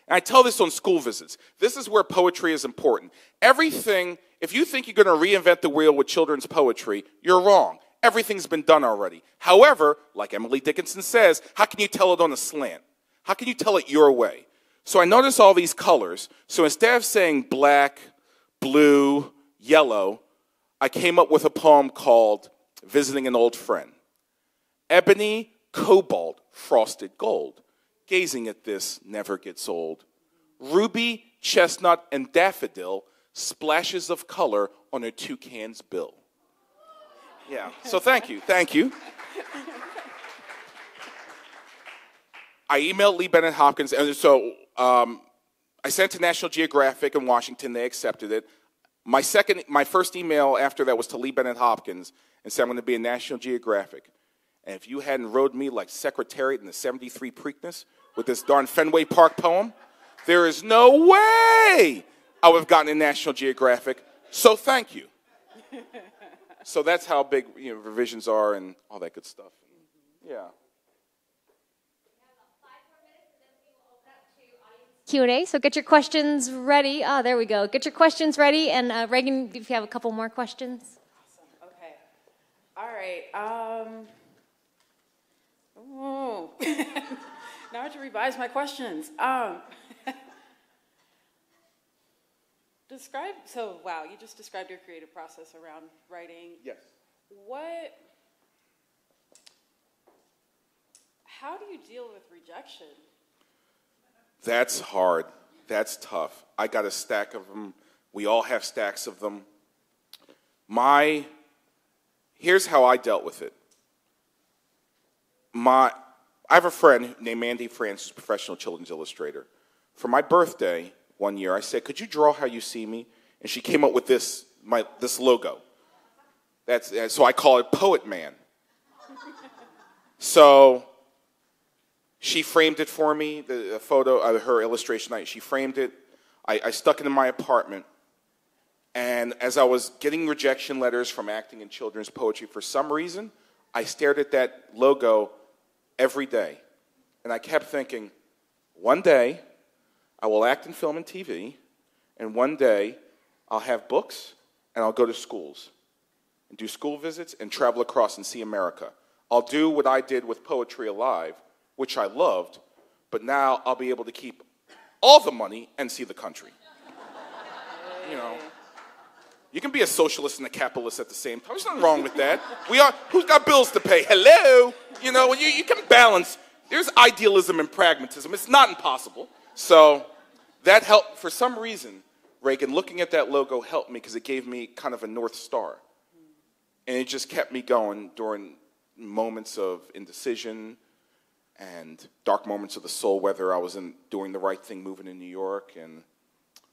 And I tell this on school visits. This is where poetry is important. Everything, if you think you're going to reinvent the wheel with children's poetry, you're wrong. Everything's been done already. However, like Emily Dickinson says, how can you tell it on a slant? How can you tell it your way? So I notice all these colors. So instead of saying black, blue, yellow, I came up with a poem called Visiting an Old Friend. Ebony, cobalt, frosted gold. Gazing at this never gets old. Ruby, chestnut, and daffodil, splashes of color on a toucan's bill. Yeah, so thank you. I emailed Lee Bennett Hopkins, and so I sent it to National Geographic in Washington. They accepted it. My first email after that was to Lee Bennett Hopkins and said I'm going to be in National Geographic. And if you hadn't rode me like Secretariat in the 73 Preakness with this darn Fenway Park poem, there is no way I would have gotten in National Geographic. So thank you. So that's how big revisions are and all that good stuff. Yeah. Q&A, so get your questions ready. Oh, there we go. Get your questions ready. And Reagan, if you have a couple more questions. Awesome. Okay. All right. Now I have to revise my questions. Wow, you just described your creative process around writing. Yes. How do you deal with rejection? That's hard. That's tough. I got a stack of them. We all have stacks of them. Here's how I dealt with it. I have a friend named Mandy Francis, professional children's illustrator. For my birthday one year, I said, "Could you draw how you see me?" And she came up with this logo. So I call it Poet Man. So she framed it for me, the photo of her illustration night. She framed it. I stuck it in my apartment. And as I was getting rejection letters from acting and children's poetry, for some reason, I stared at that logo every day. And I kept thinking, one day, I will act in film and TV, and one day, I'll have books, and I'll go to schools, and do school visits, and travel across and see America. I'll do what I did with Poetry Alive, which I loved, but now I'll be able to keep all the money and see the country. You can be a socialist and a capitalist at the same time. There's nothing wrong with that. Who's got bills to pay? Hello? You can balance. There's idealism and pragmatism. It's not impossible. So that helped. For some reason, Reagan, looking at that logo helped me because it gave me kind of a North Star. And it just kept me going during moments of indecision and dark moments of the soul, whether I was doing the right thing, moving to New York. And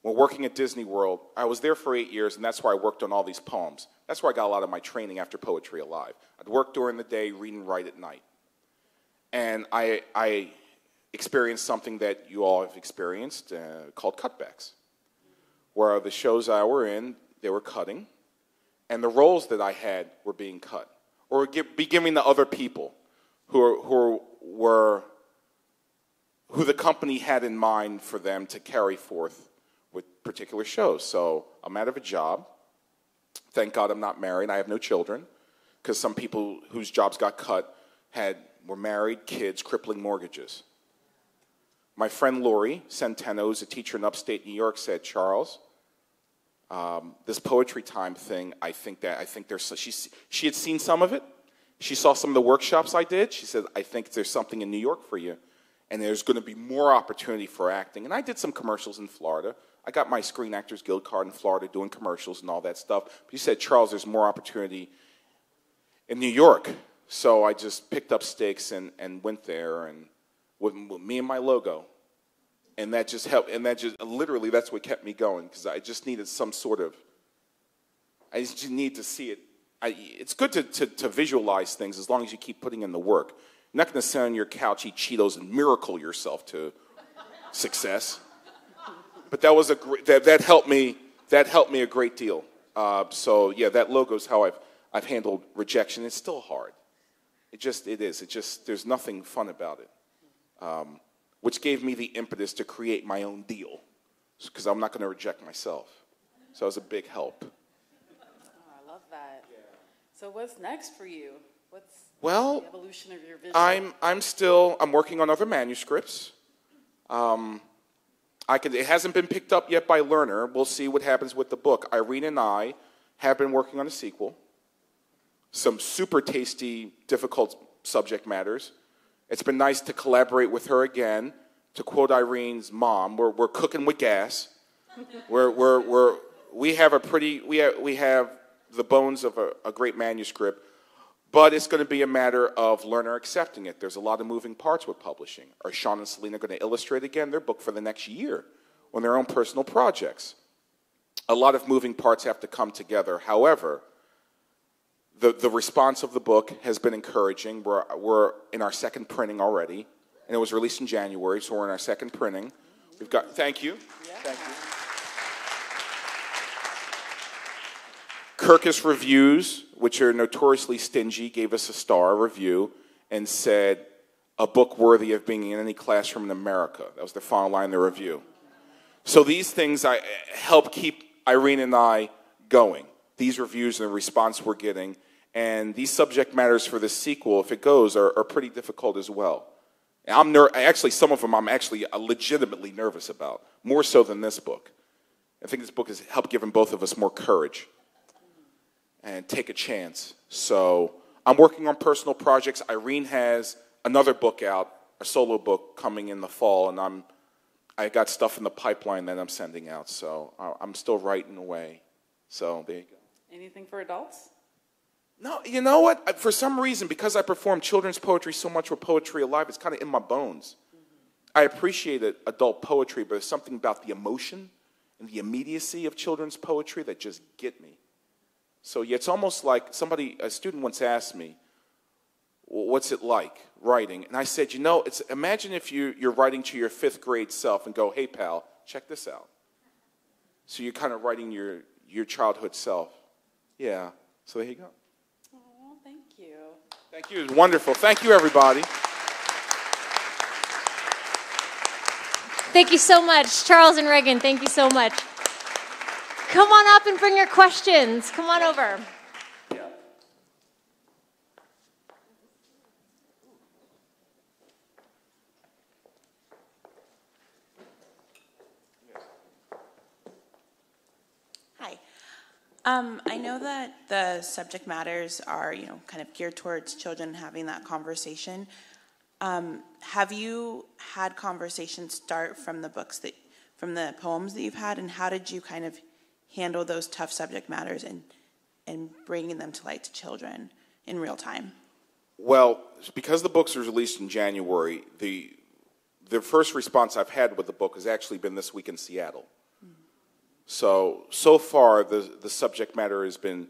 when working at Disney World, I was there for 8 years, and that's why I worked on all these poems. That's where I got a lot of my training after Poetry Alive. I'd work during the day, read and write at night. And I experienced something that you all have experienced called cutbacks, where the shows I were in, they were cutting, and the roles that I had were being cut, or be given to other people who the company had in mind for them to carry forth with particular shows. So I'm out of a job. Thank God I'm not married. I have no children, because some people whose jobs got cut were married, kids, crippling mortgages. My friend Lori Centeno, who's a teacher in upstate New York, said, "Charles, this poetry time thing, she had seen some of it. She saw some of the workshops I did. She said, I think there's something in New York for you, and there's going to be more opportunity for acting." And I did some commercials in Florida. I got my Screen Actors Guild card in Florida doing commercials and all that stuff. But he said, "Charles, there's more opportunity in New York." So I just picked up stakes and went there, and with me and my logo. And that just helped, and literally that's what kept me going, because I just needed I just need to see it. It's good to visualize things as long as you keep putting in the work. You're not going to sit on your couch, eat Cheetos, and miracle yourself to success. But that helped me. That helped me a great deal. So yeah, that logo is how I've handled rejection. It's still hard. It is. There's nothing fun about it. Which gave me the impetus to create my own deal, because I'm not going to reject myself. So it was a big help. Oh, I love that. Yeah. So what's next for you? What's the evolution of your vision? I'm working on other manuscripts. It hasn't been picked up yet by Learner. We'll see what happens with the book. Irene and I have been working on a sequel. Some super tasty, difficult subject matters. It's been nice to collaborate with her again. To quote Irene's mom, we're cooking with gas. We have the bones of a great manuscript, but it's going to be a matter of Learner accepting it. There's a lot of moving parts with publishing. Are Sean and Selena going to illustrate again their book for the next year on their own personal projects? a lot of moving parts have to come together. However, the response of the book has been encouraging. We're in our second printing already, and it was released in January, so we're in our second printing. We've got, thank you. Yeah. Thank you. Kirkus Reviews, which are notoriously stingy, gave us a star review and said, a book worthy of being in any classroom in America. That was the final line of the review. So these things help keep Irene and I going. These reviews and the response we're getting. And these subject matters for the sequel, if it goes, are pretty difficult as well. And actually, some of them I'm actually legitimately nervous about, more so than this book. I think this book has helped give both of us more courage and take a chance. So I'm working on personal projects. Irene has another book out, a solo book coming in the fall, and I got stuff in the pipeline that I'm sending out. So I'm still writing away. So there you go. Anything for adults? No, you know what? For some reason, because I perform children's poetry so much with Poetry Alive, it's kind of in my bones. I appreciate adult poetry, but there's something about the emotion and the immediacy of children's poetry that just get me. So yeah, it's almost like a student once asked me, what's it like writing? And I said, imagine if you're writing to your 5th grade self and go, hey pal, check this out. So you're kind of writing your childhood self. Yeah, so there you go. Oh, thank you. Thank you, it was wonderful. Thank you, everybody. Thank you so much. Charles and Reagan, thank you so much. Come on up and bring your questions. Come on over. Hi. I know that the subject matters are, kind of geared towards children having that conversation. Have you had conversations start from the from the poems that you've had, and how did you kind of handle those tough subject matters and bringing them to light to children in real time? Well, because the books were released in January, the first response I've had with the book has actually been this week in Seattle. So far, the subject matter has been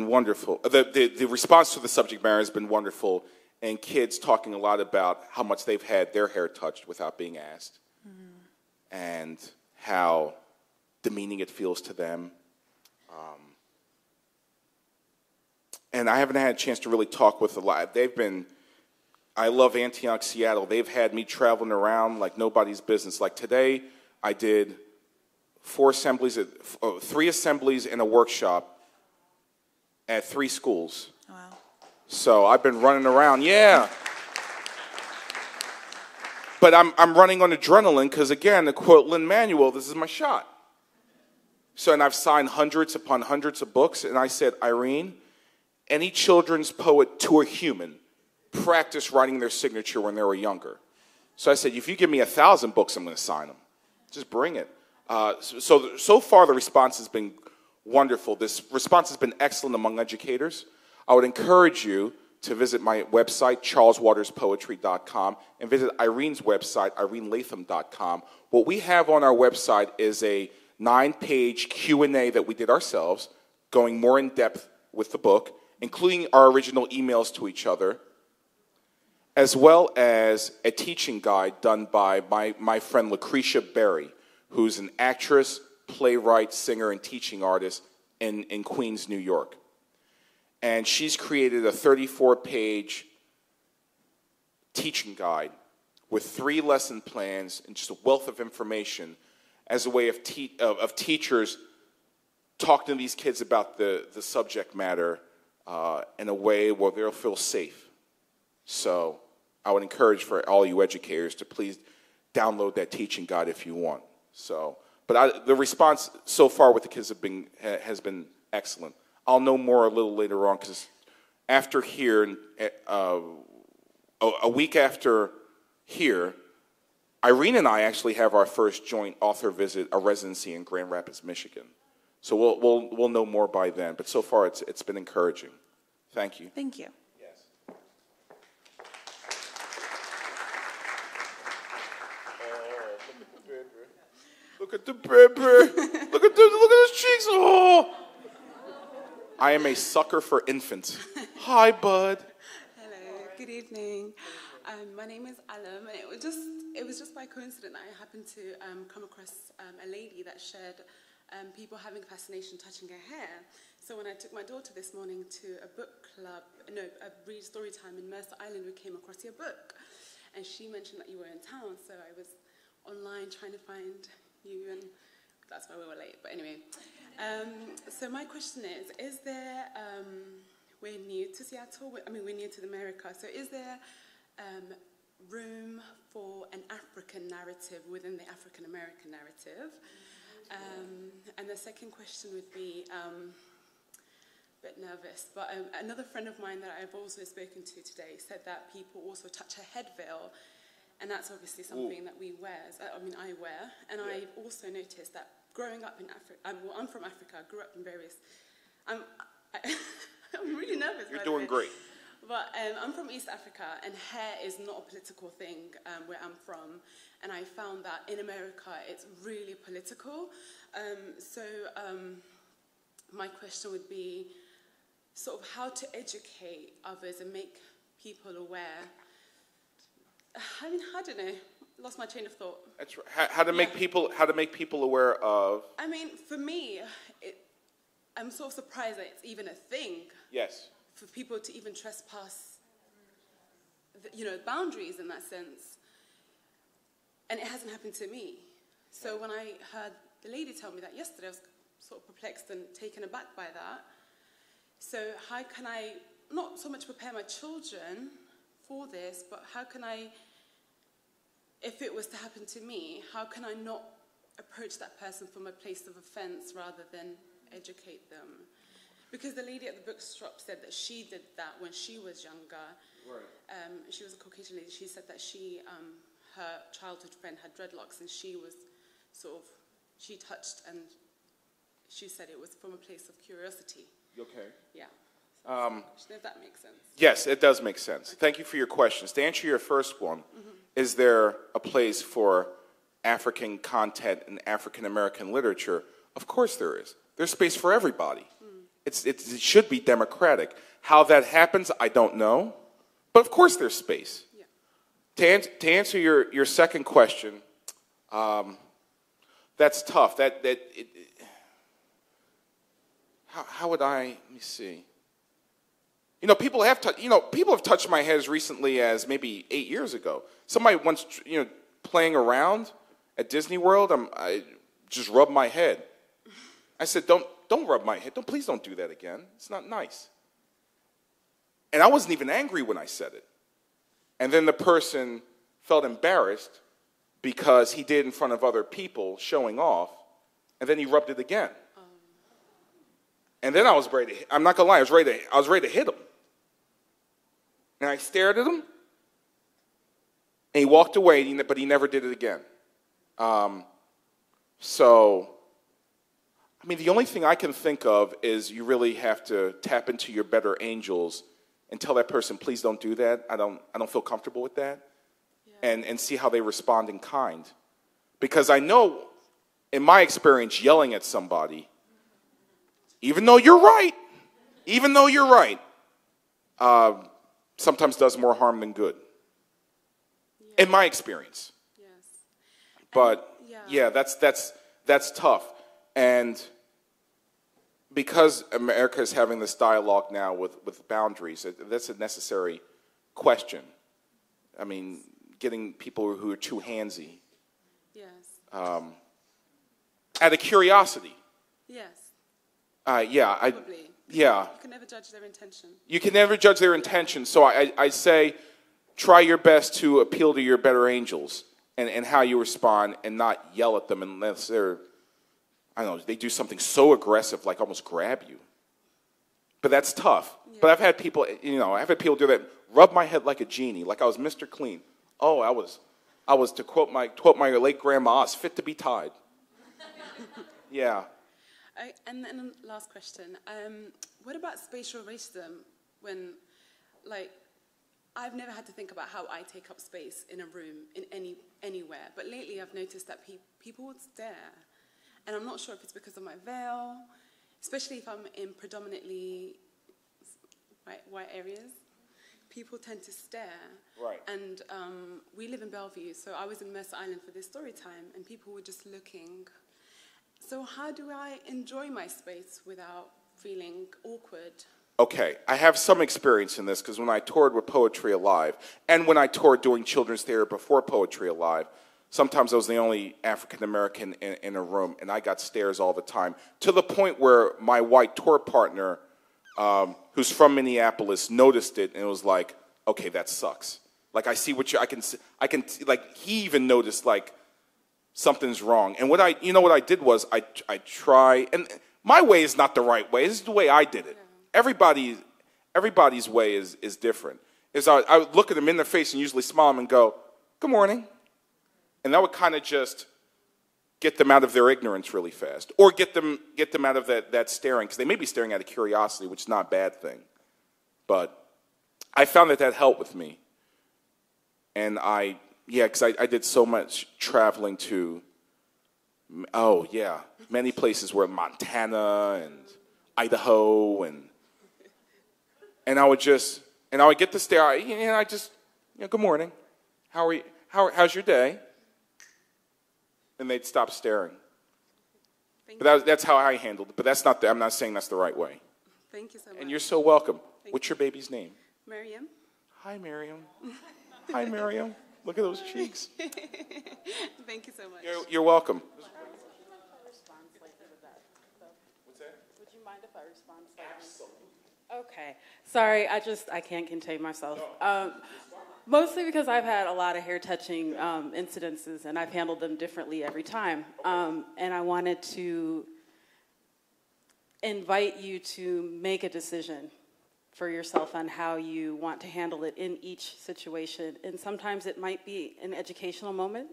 wonderful. The response to the subject matter has been wonderful, and kids talking a lot about how much they've had their hair touched without being asked, and how demeaning it feels to them. And I haven't had a chance to really talk with a lot. I love Antioch, Seattle. They've had me traveling around like nobody's business. Like today, I did 3 assemblies and a workshop at 3 schools. Wow. So I've been running around, yeah. But I'm running on adrenaline because, again, to quote Lin-Manuel, this is my shot. So, and I've signed hundreds upon hundreds of books, and I said, Irene, any children's poet to a human practiced writing their signature when they were younger. So I said, if you give me 1,000 books, I'm going to sign them. Just bring it. So far, the response has been wonderful. This response has been excellent among educators. I would encourage you to visit my website, charleswaterspoetry.com, and visit Irene's website, irenelatham.com. What we have on our website is a 9-page Q&A that we did ourselves, going more in depth with the book, including our original emails to each other, as well as a teaching guide done by my friend Lucretia Berry, who's an actress, playwright, singer, and teaching artist in Queens, New York. And she's created a 34-page teaching guide with 3 lesson plans and just a wealth of information as a way of teachers talking to these kids about the subject matter in a way where they'll feel safe. So I would encourage for all you educators to please download that teaching guide if you want. But the response so far with the kids has been excellent. I'll know more a little later on because after here, a week after here, Irene and I actually have our first joint author visit, a residency in Grand Rapids, Michigan. So we'll know more by then. But so far, it's been encouraging. Thank you. Thank you. Yes. Look at the baby. Look at his cheeks. Oh. I am a sucker for infants. Hi, bud. Hello, good evening. My name is Alam, and it was just by coincidence that I happened to come across a lady that shared people having fascination touching her hair. So when I took my daughter this morning to a book club, a read story time in Mercer Island, we came across your book, and she mentioned that you were in town. So I was online trying to find you, and that's why we were late. But anyway, so my question is there? We're new to Seattle. We're new to America. So is there room for an African narrative within the African American narrative? And the second question would be, a bit nervous, but another friend of mine that I've also spoken to today said that people also touch a head veil, and that's obviously something that we wear. I wear, and yeah. I've also noticed that growing up in Africa, I'm from Africa, I grew up in various, I'm really nervous. You're doing great. But I'm from East Africa, and hair is not a political thing where I'm from. And I found that in America, it's really political. My question would be sort of how to educate others and make people aware. I don't know. Lost my train of thought. That's right. How to make people aware of. For me, I'm sort of surprised that it's even a thing. Yes. For people to even trespass, boundaries in that sense. And it hasn't happened to me. So when I heard the lady tell me that yesterday, I was sort of perplexed and taken aback by that. So how can I not so much prepare my children for this, but how can I, if it was to happen to me, how can I not approach that person from a place of offense rather than educate them? Because the lady at the bookshop said that she did that when she was younger. Right. She was a Caucasian lady. She said that her childhood friend had dreadlocks, and she touched, and she said it was from a place of curiosity. Okay. Yeah. So if that makes sense. Yes, it does make sense. Thank you for your questions. To answer your first one, is there a place for African content in African American literature? Of course there is. There's space for everybody. It should be democratic. How that happens, I don't know. But of course there's space. Yeah. To answer your second question, that's tough. How would I, let me see. People have touched my hair as recently as maybe 8 years ago. Somebody once, playing around at Disney World, I just rubbed my head. I said, don't rub my head. Please don't do that again. It's not nice. And I wasn't even angry when I said it. And then the person felt embarrassed because he did in front of other people, showing off, and then he rubbed it again. And then I was ready to, I'm not going to lie, I was ready to hit him. And I stared at him, and he walked away, but he never did it again. The only thing I can think of is you really have to tap into your better angels and tell that person, please don't do that. I don't feel comfortable with that. Yeah. And see how they respond in kind. Because I know, in my experience, yelling at somebody, even though you're right, sometimes does more harm than good. Yeah. In my experience. Yes. But that's tough. And because America is having this dialogue now with boundaries, that's a necessary question. Getting people who are too handsy. Yes. Out of curiosity. Yes. Probably. You can never judge their intention. You can never judge their intention. So I say, try your best to appeal to your better angels and how you respond, and not yell at them unless they're, they do something so aggressive, like almost grab you. But that's tough. Yeah. But I've had people, do that, rub my head like a genie, like I was Mr. Clean. Oh, I was to quote my late grandma, I was fit to be tied. Yeah. And then last question. What about spatial racism when, I've never had to think about how I take up space in a room, in anywhere. But lately I've noticed that people would stare. And I'm not sure if it's because of my veil, especially if I'm in predominantly white areas. People tend to stare. Right. And we live in Bellevue, so I was in Mercer Island for this story time, and people were just looking. So how do I enjoy my space without feeling awkward? Okay, I have some experience in this because when I toured with Poetry Alive, and when I toured doing children's theater before Poetry Alive, sometimes I was the only African American in a room, and I got stares all the time, to the point where my white tour partner, who's from Minneapolis, noticed it, and it was like, okay, that sucks. Like, I see what I can, like, he even noticed, like, something's wrong. And what I did was I try, and my way is not the right way. This is the way I did it. Everybody's way is different. I would look at them in the face and usually smile at them and go, good morning. And that would kind of just get them out of their ignorance really fast. Or get them out of that staring, because they may be staring out of curiosity, which is not a bad thing. But I found that helped with me. And because I did so much traveling to, many places where Montana and Idaho, and I would get the stare, and I just, good morning, how are you, how's your day? And they'd stop staring. But that's how I handled it, but I'm not saying that's the right way. Thank you so much. And you're so welcome. What's your baby's name? Miriam. Hi, Miriam. Hi, Miriam. Look at those cheeks. Thank you so much. You're welcome. What's that? Would you mind if I respond slightly? Absolutely. Okay. Sorry, I can't contain myself. Mostly because I've had a lot of hair-touching incidences, and I've handled them differently every time. And I wanted to invite you to make a decision for yourself on how you want to handle it in each situation. And sometimes it might be an educational moment.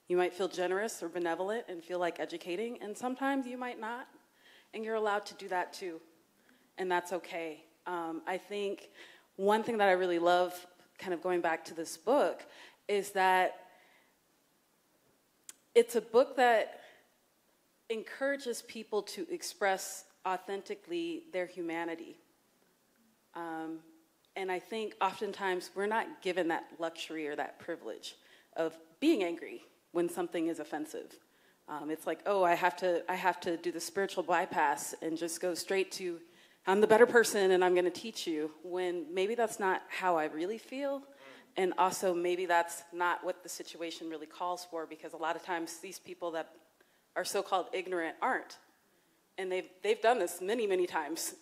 You might feel generous or benevolent and feel like educating, and sometimes you might not, and you're allowed to do that too, and that's okay. I think one thing that I really love, kind of going back to this book, is that it's a book that encourages people to express authentically their humanity. And I think oftentimes we're not given that luxury or that privilege of being angry when something is offensive. It's like, I have to do the spiritual bypass and just go straight to, I'm the better person and I'm going to teach you, when maybe that's not how I really feel. And also maybe that's not what the situation really calls for, because a lot of times these people that are so-called ignorant aren't. And they've done this many, many times.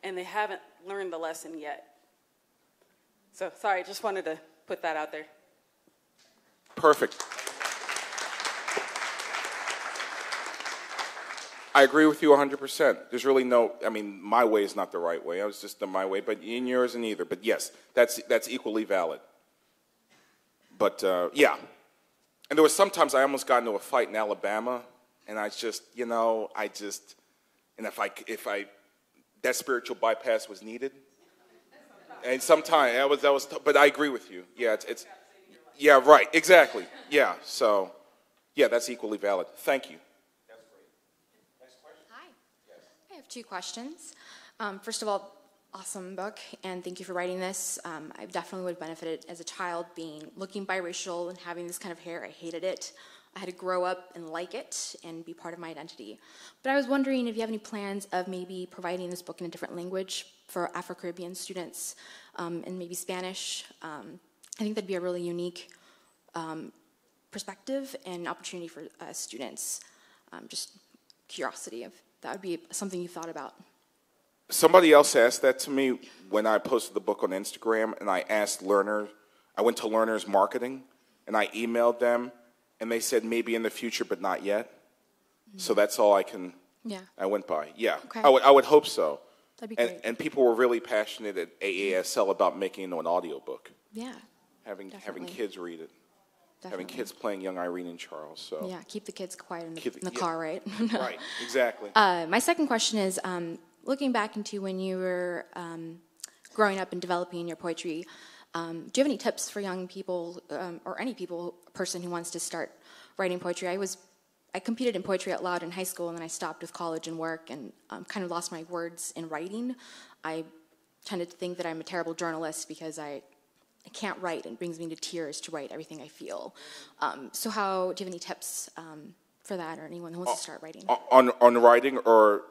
And they haven't learned the lesson yet. So, sorry, just wanted to put that out there. Perfect. I agree with you 100%. There's really my way is not the right way. I was just my way, but in yours and either. But yes, that's equally valid. But, yeah. And there was sometimes I almost got into a fight in Alabama, and and if I that spiritual bypass was needed. And sometimes that was but I agree with you. Yeah, it's yeah, right, exactly. Yeah, so yeah, that's equally valid. Thank you. That's great. Next question. Hi. Yes. I have two questions. First of all, awesome book, and thank you for writing this. I definitely would have benefited as a child looking biracial and having this kind of hair. I hated it. I had to grow up and like it and be part of my identity. But I was wondering if you have any plans of maybe providing this book in a different language for Afro-Caribbean students, and maybe Spanish. I think that'd be a really unique perspective and opportunity for students. Just curiosity if that would be something you thought about. Somebody else asked that to me when I posted the book on Instagram, and I asked Learner. I went to Learner's Marketing, and I emailed them, and they said maybe in the future, but not yet. Mm-hmm. So that's all I went by. Yeah, okay. I would hope so. That'd be great. And people were really passionate at AASL about making it an audiobook. Yeah, having kids read it. Definitely. Having kids playing young Irene and Charles. So yeah, keep the kids quiet in the car, right? Right, exactly. My second question is, looking back into when you were growing up and developing your poetry, Do you have any tips for young people or any person who wants to start writing poetry? I competed in poetry out loud in high school, and then I stopped with college and work and kind of lost my words in writing. I tended to think that I'm a terrible journalist because I can't write, and it brings me to tears to write everything I feel. So do you have any tips for that, or anyone who wants to start writing? On writing or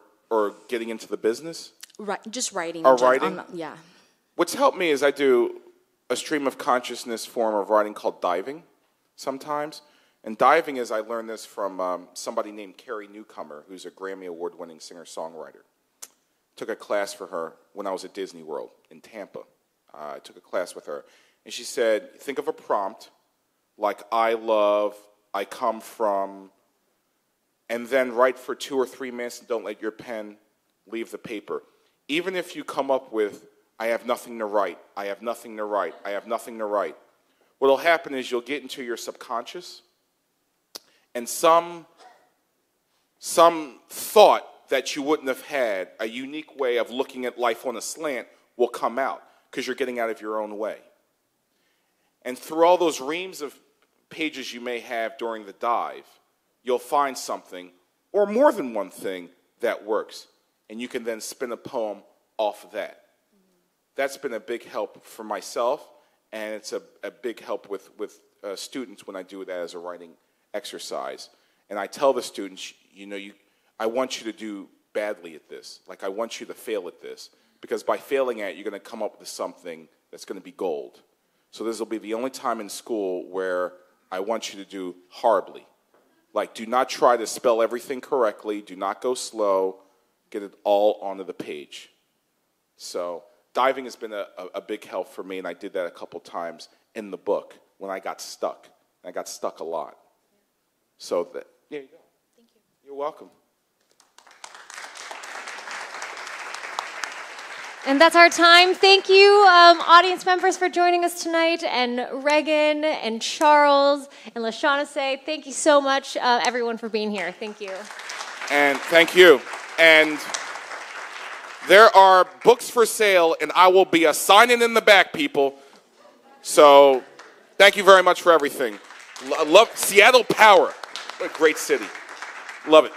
getting into the business? Just writing. Or writing? Yeah. What's helped me is I do a stream of consciousness form of writing called diving sometimes. And diving is, I learned this from somebody named Carrie Newcomer, who's a Grammy Award-winning singer-songwriter. Took a class for her when I was at Disney World in Tampa. I took a class with her. And she said, think of a prompt like I love, I come from, and then write for 2 or 3 minutes and don't let your pen leave the paper. Even if you come up with, I have nothing to write, I have nothing to write, I have nothing to write, what will happen is you'll get into your subconscious, and some thought that you wouldn't have had, a unique way of looking at life on a slant, will come out because you're getting out of your own way. And through all those reams of pages you may have during the dive, you'll find something, or more than one thing, that works. And you can then spin a poem off of that. That's been a big help for myself, and it's a big help with students when I do that as a writing exercise. And I tell the students, I want you to do badly at this. Like, I want you to fail at this. Because by failing at it, you're going to come up with something that's going to be gold. So this will be the only time in school where I want you to do horribly. Like, do not try to spell everything correctly. Do not go slow. Get it all onto the page. So diving has been a big help for me, and I did that a couple times in the book when I got stuck. I got stuck a lot. So there you go. Thank you. You're welcome. And that's our time. Thank you, audience members, for joining us tonight, and Reagan and Charles and Lashaunycee. Thank you so much, everyone, for being here. Thank you. And thank you. And there are books for sale, and I will be signing in the back, people. So thank you very much for everything. Love Seattle Power. What a great city. Love it.